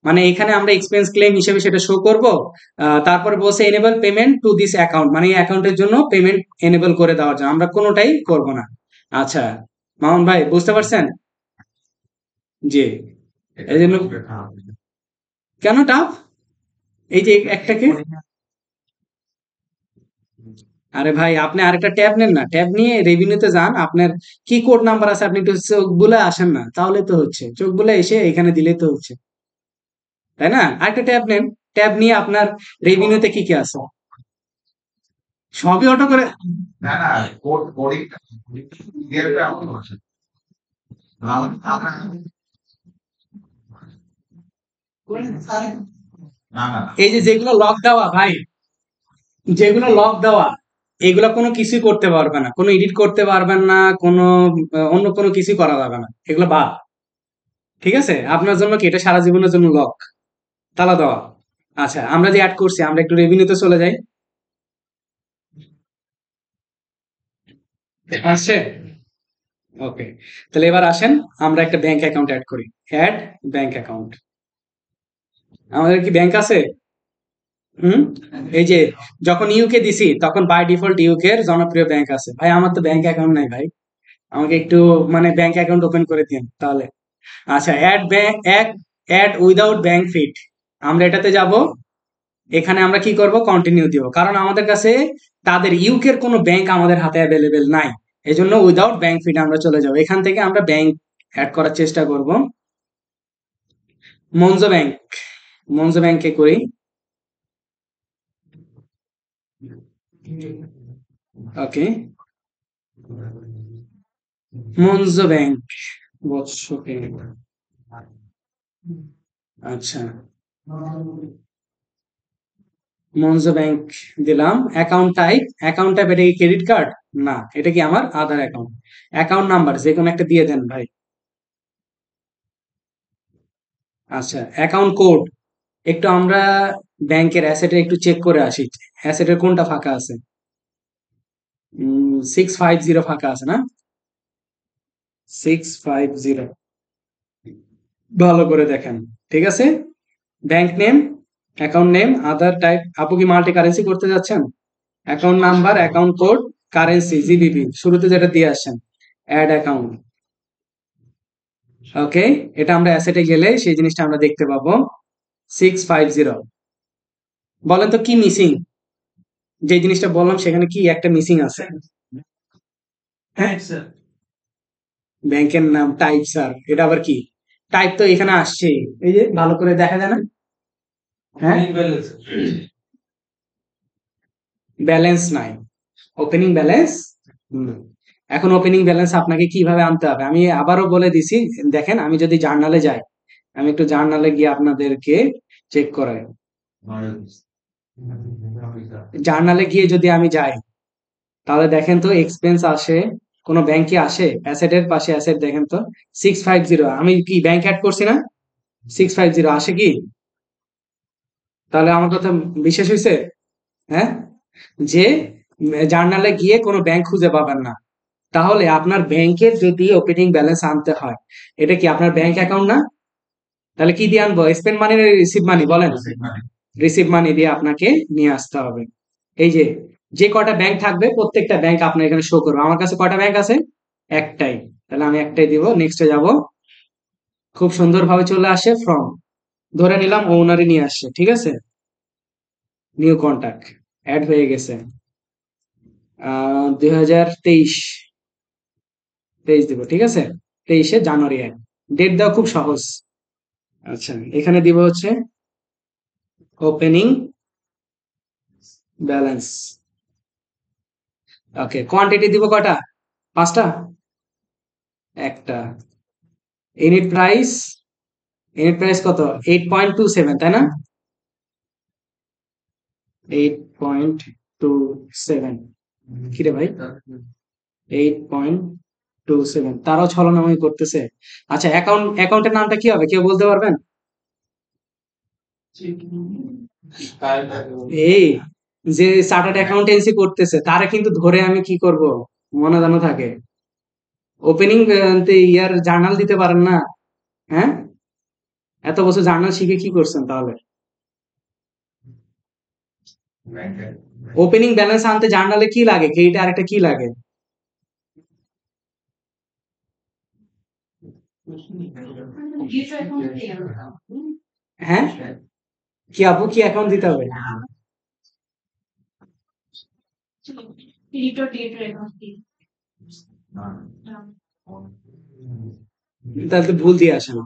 মানে এখানে আমরা এক্সপেন্স ক্লেম হিসেবে সেটা শো করব। তারপরে বলছে enable payment to this account, মানে এই অ্যাকাউন্টের জন্য পেমেন্ট এনেবল করে দেওয়ার জন্য, আমরা কোনোটাই করব না। আচ্ছা মামুন ভাই বুঝতে পারছেন? জি। এই জন্য কেন টাফ? এই যে একটাকে, আরে ভাই আপনি আরেকটা ট্যাব নেন না, ট্যাব নিয়ে রেভিনিউতে যান, আপনার কি কোড নাম্বার আছে আপনি একটু চোখ বুলে আসেন না, তাহলে তো হচ্ছে, চোখ বুলে এসে এখানে দিলে তো হচ্ছে, তাই না? আরেকটা ট্যাব নেন, ট্যাব নিয়ে আপনার রেভিনিউতে কি কি আছে সবই অটো করে। না না, কোডিং ক্লিয়ারটা এমন হচ্ছে না না না। এই যে যেগুলো লক দেওয়া ভাই, যেগুলো লক দেওয়া, এগুলো কোনো কিছুই করতে পারবে না, কোনো এডিট করতে পারবেন না, কোনো অন্য কোনো কিছুই করা যাবে না, এগুলো বাদ। ঠিক আছে, আপনার জন্য কি এটা সারা জীবনের জন্য লক, তালা দেওয়া। আচ্ছা আমরা যে অ্যাড করছি, আমরা একটু রেভিনিউতে চলে যাই, আসছে, ওকে। তাহলে এবার আসেন আমরা একটা ব্যাংক অ্যাকাউন্ট অ্যাড করি, অ্যাড ব্যাংক অ্যাকাউন্ট। আমাদের কি ব্যাংক আছে? হুম, এই যে যখন ইউকে দিছি তখন বাই ডিফল্ট ইউকে এর জনপ্রিয় ব্যাংক আছে। ভাই আমার তো ব্যাংক অ্যাকাউন্ট নাই ভাই, আমাকে একটু মানে ব্যাংক অ্যাকাউন্ট ওপেন করে দিন তাহলে। আচ্ছা add bank, add without bank feed, আমরা এটাতে যাব। এখানে আমরা কি করব, কন্টিনিউ দিব, কারণ আমাদের কাছে তাদের ইউকের কোনো ব্যাংক আমাদের হাতে অ্যাভেলেবেল নাই, এই জন্য উইদাউট ব্যাংক ফিট আমরা চলে যাব। এখান থেকে আমরা ব্যাংক অ্যাড করার চেষ্টা করব, মনজো ব্যাংক, মনজো ব্যাংকে করি। ওকে, মনজো ব্যাংক, বৎস ব্যাংক। আচ্ছা মনজো ব্যাংক দিলাম, অ্যাকাউন্ট টাইপ এটা কি ক্রেডিট কার্ড? না, এটা কি আমার আধার অ্যাকাউন্ট। অ্যাকাউন্ট নাম্বার যে কোনো একটা দিয়ে দেন ভাই। আচ্ছা অ্যাকাউন্ট কোড, একটু আমরা ব্যাংকের অ্যাসেটে একটু চেক করে আসি, অ্যাসেটের কোনটা ফাঁকা আছে। 650 ফাঁকা আছে না, 650, ভালো করে দেখেন। ঠিক আছে, ব্যাংক নেম, অ্যাকাউন্ট নেম, আধার টাইপ। আপু কি মাল্টি কারেন্সি করতে যাচ্ছেন? Account number, account code, currency GBP, শুরুতে যেটা দিয়ে আসেন, অ্যাড অ্যাকাউন্ট। ওকে, এটা আমরা অ্যাসেটে গেলে সেই জিনিসটা আমরা দেখতে পাবো, 650। বলেন তো কি মিসিং, যে জিনিসটা বললাম সেখানে কি একটা মিসিং আছে? হ্যাঁ, ব্যাংকের নাম, টাইপ স্যার, এটা আবার কি? টাইপ তো এখানে আসছে, এই যে ভালো করে দেখা যায় না? হ্যাঁ, ব্যালেন্স নাই, ওপেনিং ব্যালেন্স। এখন ওপেনিং ব্যালেন্স আপনাকে কিভাবে আনতে হবে আমি আবারও বলে দিছি। দেখেন আমি যদি জার্নালে যাই, আমি একটু জার্নালে গিয়ে আপনাদেরকে চেক করাই। জার্নালে গিয়ে যদি আমি যাই, তাহলে দেখেন তো এক্সপেন্স আসে, কোন ব্যাংকে আসে, অ্যাসেটের পাশে অ্যাসেট দেখেন তো, 650, আমি কি ব্যাংক অ্যাড করছি না, 650 আসে কি? তাহলে আমার কথা বিশেষ হয়েছে? হ্যাঁ, যে জার্নালে গিয়ে কোনো ব্যাংক খুঁজে পাবেন না, তাহলে আপনার ব্যাংকের যদি ওপেনিং ব্যালেন্স আনতে হয়, এটা কি আপনার ব্যাংক অ্যাকাউন্ট না? তাহলে কি দিয়ে আনবো, স্পেন্ড মানি না রিসিভ মানি বলেন? রিসিভ মানি দিয়ে আপনাকে নিয়ে আসতে হবে। এই যে যে কটা ব্যাংক থাকবে প্রত্যেকটা ব্যাংক আপনার এখানে শো করবে। আমার কাছে কটা ব্যাংক আছে? একটাই, তাহলে আমি একটাই দিব, নেক্সটে যাব। খুব সুন্দরভাবে চলে আসে ফ্রম, ধরে নিলাম ওনারই নিয়ে আসছে। ঠিক আছে, নিউ কন্টাক্ট অ্যাড হয়ে গেছে, 2023। 23 দিব, ঠিক আছে? 23শে জানুয়ারি 1। ডেট দেওয়া খুব সহজ। আচ্ছা, এখানে দিব হচ্ছে ওপেনিং ব্যালেন্স। ওকে, কোয়ান্টিটি দিব কয়টা? 5টা? একটা। ইউনিট প্রাইস, ইউনিট প্রাইস কত? 8.27, তাই না? 8.27। কিরে ভাই, 8.27, তারাও ছলনাময়ী করতেছে। আচ্ছা, অ্যাকাউন্টের নামটা কি হবে, কেউ বলতে পারবেন? এই যে চার্টার্ড অ্যাকাউন্টেন্সি করতেছে তারা কিন্তু ধরে আমি কি করব, মনে জানো থাকে। ওপেনিং ইয়ার জার্নাল দিতে পারেন না? হ্যাঁ, এত বছর জার্নাল শিখে কি করছেন তাহলে? ওপেনিং ব্যালেন্স আনতে জার্নালে কি লাগে, ক্রেডিট আর একটা কি লাগে? হ্যাঁ, কি আপু, কি অ্যাকাউন্ট দিতে হবে? তাহলে তো ভুল দিয়ে আসে না,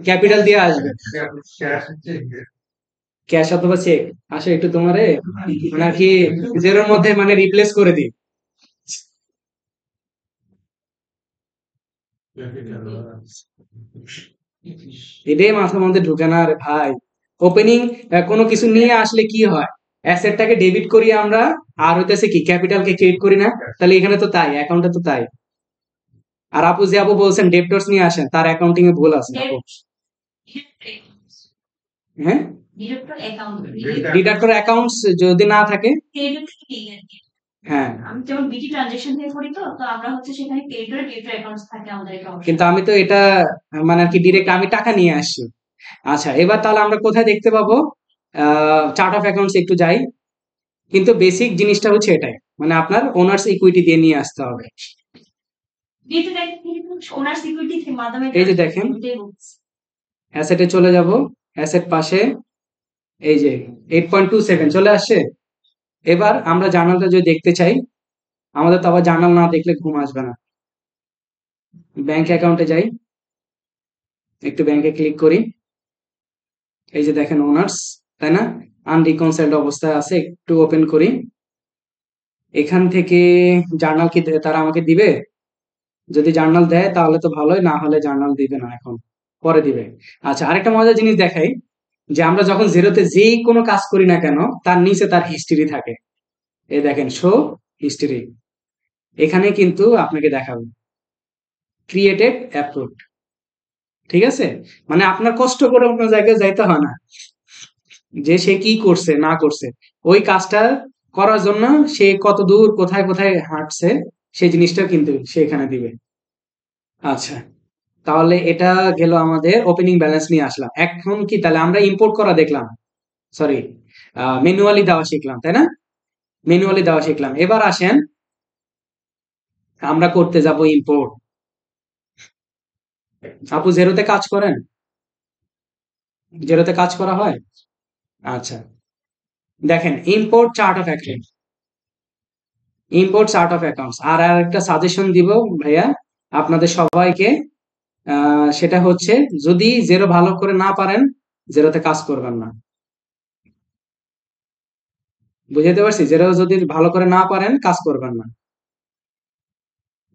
ক্যাপিটাল দিয়ে আসবে, ক্যাশ অথবা চেক। আসে একটু তোমারে মানে আর কি জেরোর মধ্যে মানে রিপ্লেস করে দিই। এটাই মাথার মধ্যে ঢুকে না রে ভাই। ওপেনিং কোনো কিছু নিয়ে আসলে কি হয়, অ্যাসেটটাকে ডেবিট করি আমরা, আর হইতেছে কি ক্যাপিটালকে ক্রেডিট করি না? তাহলে এখানে তো তাই, অ্যাকাউন্টে তো তাই। আর আপু যে আপু বলছেন ডেপ্টরস নিয়ে আসেন, তার অ্যাকাউন্টিং এ ভুল আছে আপু। হ্যাঁ, ডিডাক্টর অ্যাকাউন্টস যদি না থাকে, হ্যাঁ, আমি যেমন বিটি ট্রানজাকশন দিয়ে করি, তো তো আমরা হচ্ছে সেখানে ক্রেডিটর ডেবিটর অ্যাকাউন্টস থাকে আমাদের অ্যাকাউন্ট। কিন্তু আমি তো এটা মানে আর কি ডিরেক্ট আমি টাকা নিয়ে আসছি। আচ্ছা, এবার তাহলে আমরা কোথায় দেখতে পাবো? চার্ট অফ অ্যাকাউন্টস একটু যাই, কিন্তু বেসিক জিনিসটা হচ্ছে এটাই, মানে আপনার ওনার্স ইকুইটি দিয়ে নিয়ে আসতে হবে। ডিটি ওনার সিকিউরিটির মাধ্যমে এই যে দেখেন, অ্যাসেটে চলে যাব, অ্যাসেট পাশে এই যে 8.27 চলে আসছে। এবার আমরা জার্নালটা যদি দেখতে চাই, আমাদের তো আবার জার্নাল না দেখলে ঘুম আসবে না। ব্যাংক অ্যাকাউন্টে যাই, একটু ব্যাংকে ক্লিক করি। এই যে দেখেন ওনার্স, তাই না? আনরিকনসাইলড অবস্থায় আছে, একটু ওপেন করি। এখান থেকে জার্নাল কি তারা আমাকে দিবে? যদি জার্নাল দেয় তাহলে তো ভালোই, না হলে জার্নাল দিবে না, এখন পরে দিবে। আচ্ছা, আরেকটা মজার জিনিস দেখাই, যে আমরা যখন জিরোতে যেই কোনো কাজ করি না কেন, তার নিচে তার হিস্ট্রি থাকে। এই দেখেন, শো হিস্ট্রি, এখানে কিন্তু আপনাকে দেখাবে ক্রিয়েটেড অ্যাপ্রুভড, ঠিক আছে? মানে আপনার কষ্ট করে অন্য জায়গায় যাইতে হয় না, যে সে কি করছে না করছে, ওই কাজটা করার জন্য সে কত দূর কোথায় কোথায় হাঁটছে সেই জিনিসটা কিন্তু সে এখানে দিবে। আচ্ছা, তাহলে এটা গেল আমাদের ওপেনিং ব্যালেন্স নিয়ে আসলাম। এখন কি তাহলে আমরা ইম্পোর্ট করা দেখলাম, সরি ম্যানুয়ালি দেওয়া শিখলাম, তাই না? ম্যানুয়ালি দেওয়া শিখলাম। এবার আসেন আমরা করতে যাব ইম্পোর্ট। আপু জেরোতে কাজ করেন? জেরোতে কাজ করা হয়? আচ্ছা, দেখেন import chart of account, import chart of accounts. আর একটা সাজেশন দিব ভাইয়া আপনাদের সবাইকে, সেটা হচ্ছে যদি জেরো ভালো করে না পারেন, জেরোতে কাজ করবেন না। বুঝাতে পারছি? জেরো যদি ভালো করে না পারেন, কাজ করবেন না,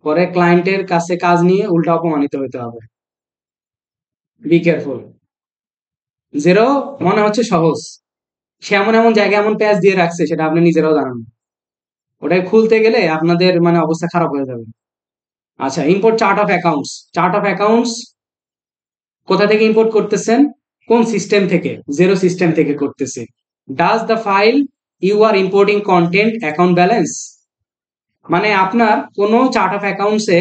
পরে ক্লায়েন্টের কাছে কাজ নিয়ে উল্টা অপমানিত হতে হবে। Be careful. জেরো মনে হচ্ছে সহজ, সে এমন এমন জায়গায় এমন প্যাচ দিয়ে রাখছে সেটা আপনি নিজেরাও জানেন না। ওটাই খুলতে গেলে আপনাদের মানে অবস্থা খারাপ হয়ে যাবে। আচ্ছা, import chart of accounts. Chart of accounts কোথা থেকে ইম্পোর্ট করতেছেন? কোন সিস্টেম থেকে? জেরো সিস্টেম থেকে করতেছে। Does the file you are importing content account balance? মানে আপনার কোনো চার্ট অফ অ্যাকাউন্টসে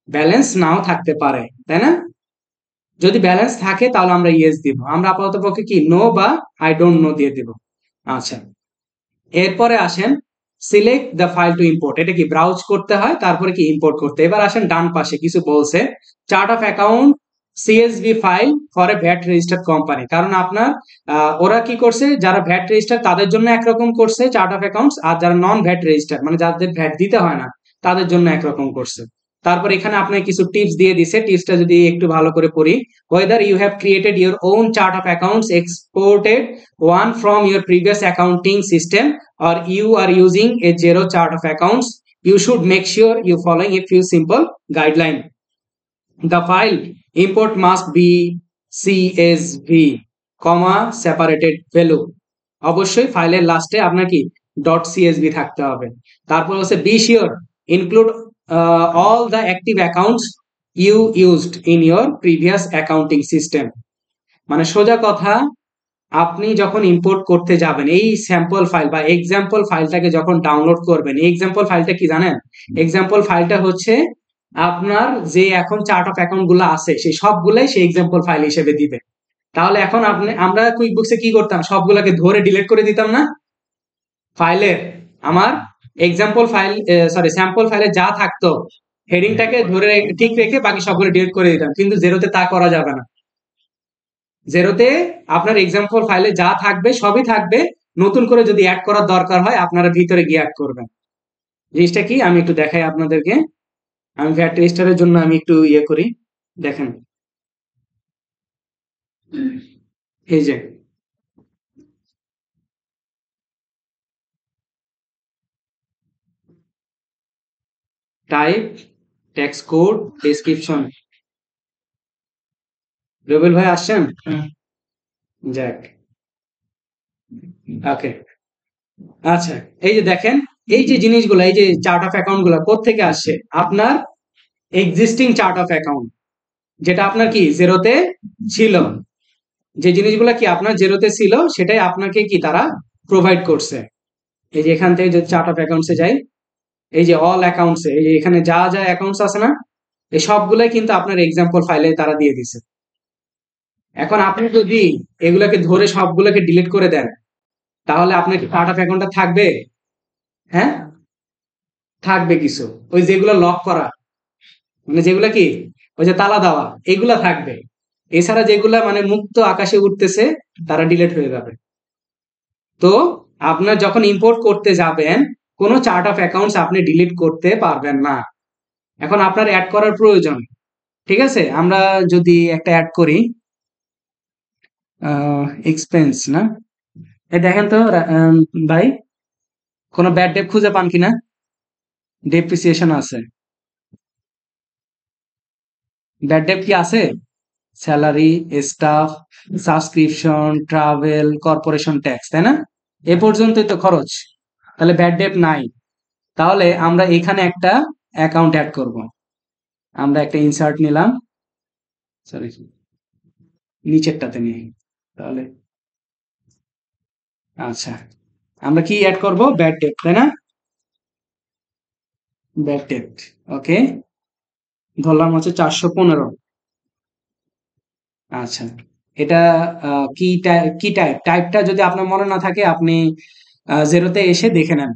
ব্যালেন্স নাও থাকতে পারে, তাই না? যদি ব্যালেন্স থাকে তাহলে আমরা ইয়েস দিব, আমরা আপাতত পক্ষে কি নো বা আই ডোন্ট নো দিয়ে দিব। আচ্ছা, এরপরে আসেন select the file two import, এটা কি ব্রাউজ করতে হয়, তারপরে কি ইম্পোর্ট করতে। এবার আসেন ডান পাশে কিছু বলছে, chart of account CSV file for a VAT registered company. কারণ আপনার ওরা কি করছে, যারা ভ্যাট রেজিস্টার তাদের জন্য একরকম করছে চার্ট অফ অ্যাকাউন্টস, আর যারা নন ভ্যাট রেজিস্টার মানে যাদের ভ্যাট দিতে হয় না তাদের জন্য একরকম করছে। তারপর এখানে আপনাকে কিছু টিপস দিয়ে দিছে, টিপসটা যদি একটু ভালো করে পড়ি। whether you have created your own chart of accounts, exported one from your previous accounting system, or you are using a zero chart of accounts, you should make sure you following a few simple guideline. The file import must be CSV, separated value. অবশ্যই ফাইলের লাস্টে আপনার কি .csv থাকতে হবে। তারপর হচ্ছে be sure include all the active accounts you used in your previous accounting system. মানে সোজা কথা, আপনি যখন ইম্পোর্ট করতে যাবেন এই স্যাম্পল ফাইল বা এক্সাম্পল ফাইলটাকে যখন ডাউনলোড করবেন, এই এক্সাম্পল ফাইলটা কি জানেন? এক্সাম্পল ফাইলটা হচ্ছে আপনার যে এখন চার্ট অফ অ্যাকাউন্ট গুলো আছে সেই সবগুলাই সেই এক্সাম্পল ফাইল হিসেবে দিবে। তাহলে এখন আমরা কুইকবুকসে কি করতাম, সবগুলোকে ধরে ডিলিট করে দিতাম না? ফাইলের আমার এক্সাম্পল ফাইল স্যাম্পল ফাইলে যা থাকতো হেডিংটাকে ধরে ঠিক রেখে বাকি সবগুলো ডিলিট করে দিতাম, কিন্তু জেরোতে তা করা যাবে না। জেরোতে আপনার এক্সাম্পল ফাইলে যা থাকবে সবই থাকবে, নতুন করে যদি অ্যাড করার দরকার হয় আপনারা ভিতরে গিয়ে অ্যাড করবেন। জিনিসটা কি আমি একটু দেখাই আপনাদেরকে। আমি ভ্যাট রেজিস্টারের জন্য আমি একটু ইয়ে করি, দেখেন এই যে টাইপ, টেক্সট কোড, ডেসক্রিপশন। রবিল ভাই আসছেন? যাক, ওকে। আচ্ছা, এই যে দেখেন এই যে জিনিসগুলো, এই যে চার্ট অফ অ্যাকাউন্ট গুলো কোত্থেকে আসছে? আপনার এক্সিস্টিং চার্ট অফ অ্যাকাউন্ট, যেটা আপনার কি জেরোতে ছিল, যে জিনিসগুলো কি আপনার জেরোতে ছিল সেটাই আপনাকে কি তারা প্রোভাইড করছে। এই যে এখান থেকে যদি চার্ট অফ অ্যাকাউন্টসে যাই, এই যে অল অ্যাকাউন্টসে এই যে এখানে যা যা অ্যাকাউন্টস আছে না, এই সবগুলাই কিন্তু আপনার এক্সাম্পল ফাইলে তারা দিয়ে দিছে। এখন আপনি যদি এগুলাকে ধরে সবগুলোকে ডিলিট করে দেন তাহলে আপনার কি চার্ট অফ অ্যাকাউন্টটা থাকবে? হ্যাঁ, থাকবে কিছু, ওই যেগুলো লক করা, মানে যেগুলা কি ওই যে তালা দেওয়া, এগুলা থাকবে। এছাড়া যেগুলা মানে মুক্ত আকাশে উঠতেছে তারা ডিলিট হয়ে যাবে। তো আপনার যখন ইম্পোর্ট করতে যাবেন কোনো চার্ট অফ অ্যাকাউন্টস আপনি ডিলিট করতে পারবেন না। এখন আপনার অ্যাড করার প্রয়োজন, ঠিক আছে? আমরা যদি একটা অ্যাড করি এক্সপেন্স, না দেখেন তো ভাই কোনো ব্যাড ডেপ খুঁজে পান কিনা? ডেপ্রিসিয়েশন আছে, ব্যাড ডেপ কি আছে? Salary, staff, subscription, travel, corporation tax, তাই না? এ পর্যন্তই তো খরচ, তাহলে ব্যাড ডেপ নাই। তাহলে আমরা এখানে একটা অ্যাকাউন্ট অ্যাড করব। আমরা একটা ইনসার্ট নিলাম, সরি নিচেরটাতে নিই তাহলে। আচ্ছা, আমরা কি অ্যাড করব? ব্যাড ডেট, তাই না? ব্যাড ডেট, ওকে, ধরলাম হচ্ছে 415। আচ্ছা, এটা কি টাইপ? টাইপটা যদি আপনার মনে না থাকে আপনি জেরোতে এসে দেখে নেন।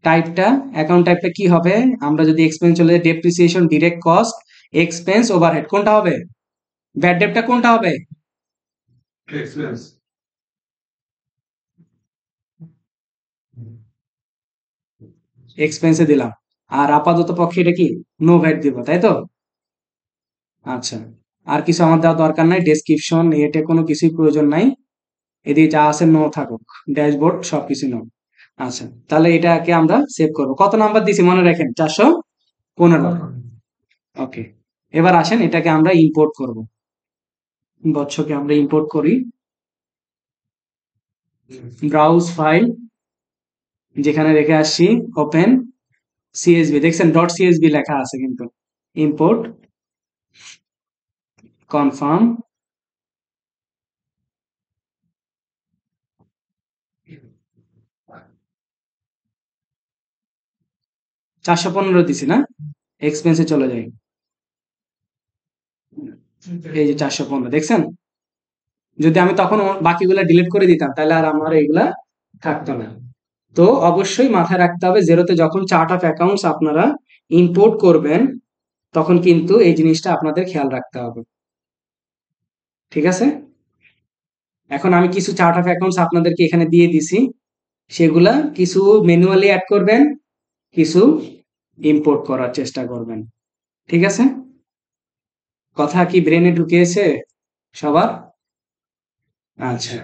টাইপটা, অ্যাকাউন্ট টাইপটা কি হবে? আমরা যদি এক্সপেন্স চলে যাই, depreciation, direct cost, expense, overhead, কোনটা হবে? ব্যাড ডেটটা কোনটা হবে? Expense. এক্সপেন্সে দিলাম, আর আপাতত পক্ষে এটা কি নো ভ্যাট দিব, তাই তো? আচ্ছা, আর কিছু আমার দেওয়ার দরকার নাই, ডেসক্রিপশন এটা কোনো কিছুই প্রয়োজন নাই, এদিকে যা আছে নো থাকুক, ড্যাশবোর্ড সবকিছু নো। আচ্ছা, তাহলে এটাকে আমরা সেভ করব। কত নাম্বার দিছি মনে রাখেন? 415। ওকে, এবার আসেন এটাকে আমরা ইম্পোর্ট করব। বৎসকে আমরা ইম্পোর্ট করি, ব্রাউজ ফাইল, যেখানে রেখে আসছি ওপেন সিএসভি, দেখছেন .csv লেখা আছে, কিন্তু ইম্পোর্ট কনফার্ম, $415 দিছি না? এক্সপেন্সে চলে যাই, এই যে 415, দেখছেন? যদি আমি তখন বাকিগুলা ডিলিট করে দিতাম তাহলে আর আমার এইগুলা থাকতো না। তো অবশ্যই মাথায় রাখতে হবে, জেরোতে যখন চার্ট অফ অ্যাকাউন্টস আপনারা ইম্পোর্ট করবেন তখন কিন্তু এই জিনিসটা আপনাদের খেয়াল রাখতে হবে, ঠিক আছে? এখন আমি কিছু চার্ট অফ অ্যাকাউন্টস আপনাদেরকে এখানে দিয়ে দিছি, সেগুলা কিছু ম্যানুয়ালি অ্যাড করবেন, কিছু ইম্পোর্ট করার চেষ্টা করবেন। ঠিক আছে? কথা কি ব্রেনে ঢুকিয়েছে সবার? আচ্ছা,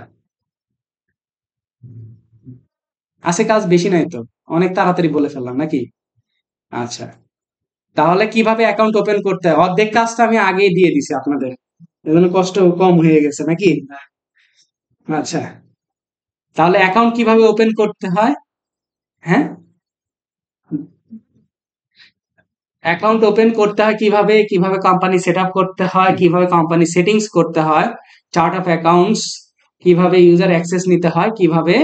আছে, কাজ বেশি নাই তো, অনেক তাড়াতাড়ি বলে ফেললাম নাকি? আচ্ছা, তাহলে কিভাবে অ্যাকাউন্ট ওপেন করতে হয়, অর্ধেক কাজটা আমি আগেই দিয়ে দিছি আপনাদের, এজন্য কষ্ট কম হয়ে গেছে নাকি? আচ্ছা, তাহলে অ্যাকাউন্ট কিভাবে ওপেন করতে হয়? হ্যাঁ, অ্যাকাউন্ট ওপেন করতে হয় কিভাবে, কিভাবে কোম্পানি সেট আপ করতে হয়, কিভাবে কোম্পানি সেটিংস করতে হয়, চার্ট অফ অ্যাকাউন্টস, কিভাবে ইউজার অ্যাক্সেস নিতে হয়, কিভাবে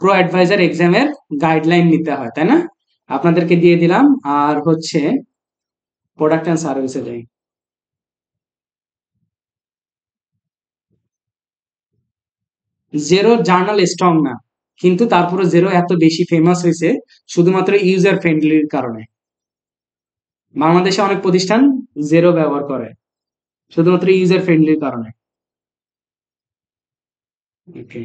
প্রো অ্যাডভাইজার এক্সামের গাইডলাইন নিতে হয়, তাই না? আপনাদেরকে দিয়ে দিলাম। আর হচ্ছে প্রোডাক্ট অ্যান্ড সার্ভিসে যাই। জেরো জার্নাল স্ট্রং না, কিন্তু তারপরে জেরো এত বেশি ফেমাস হয়েছে শুধুমাত্র ইউজার ফ্রেন্ডলির কারণে। বাংলাদেশে অনেক প্রতিষ্ঠান জেরো ব্যবহার করে শুধুমাত্র ইউজার ফ্রেন্ডলির কারণে। ওকে,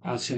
আচ্ছা।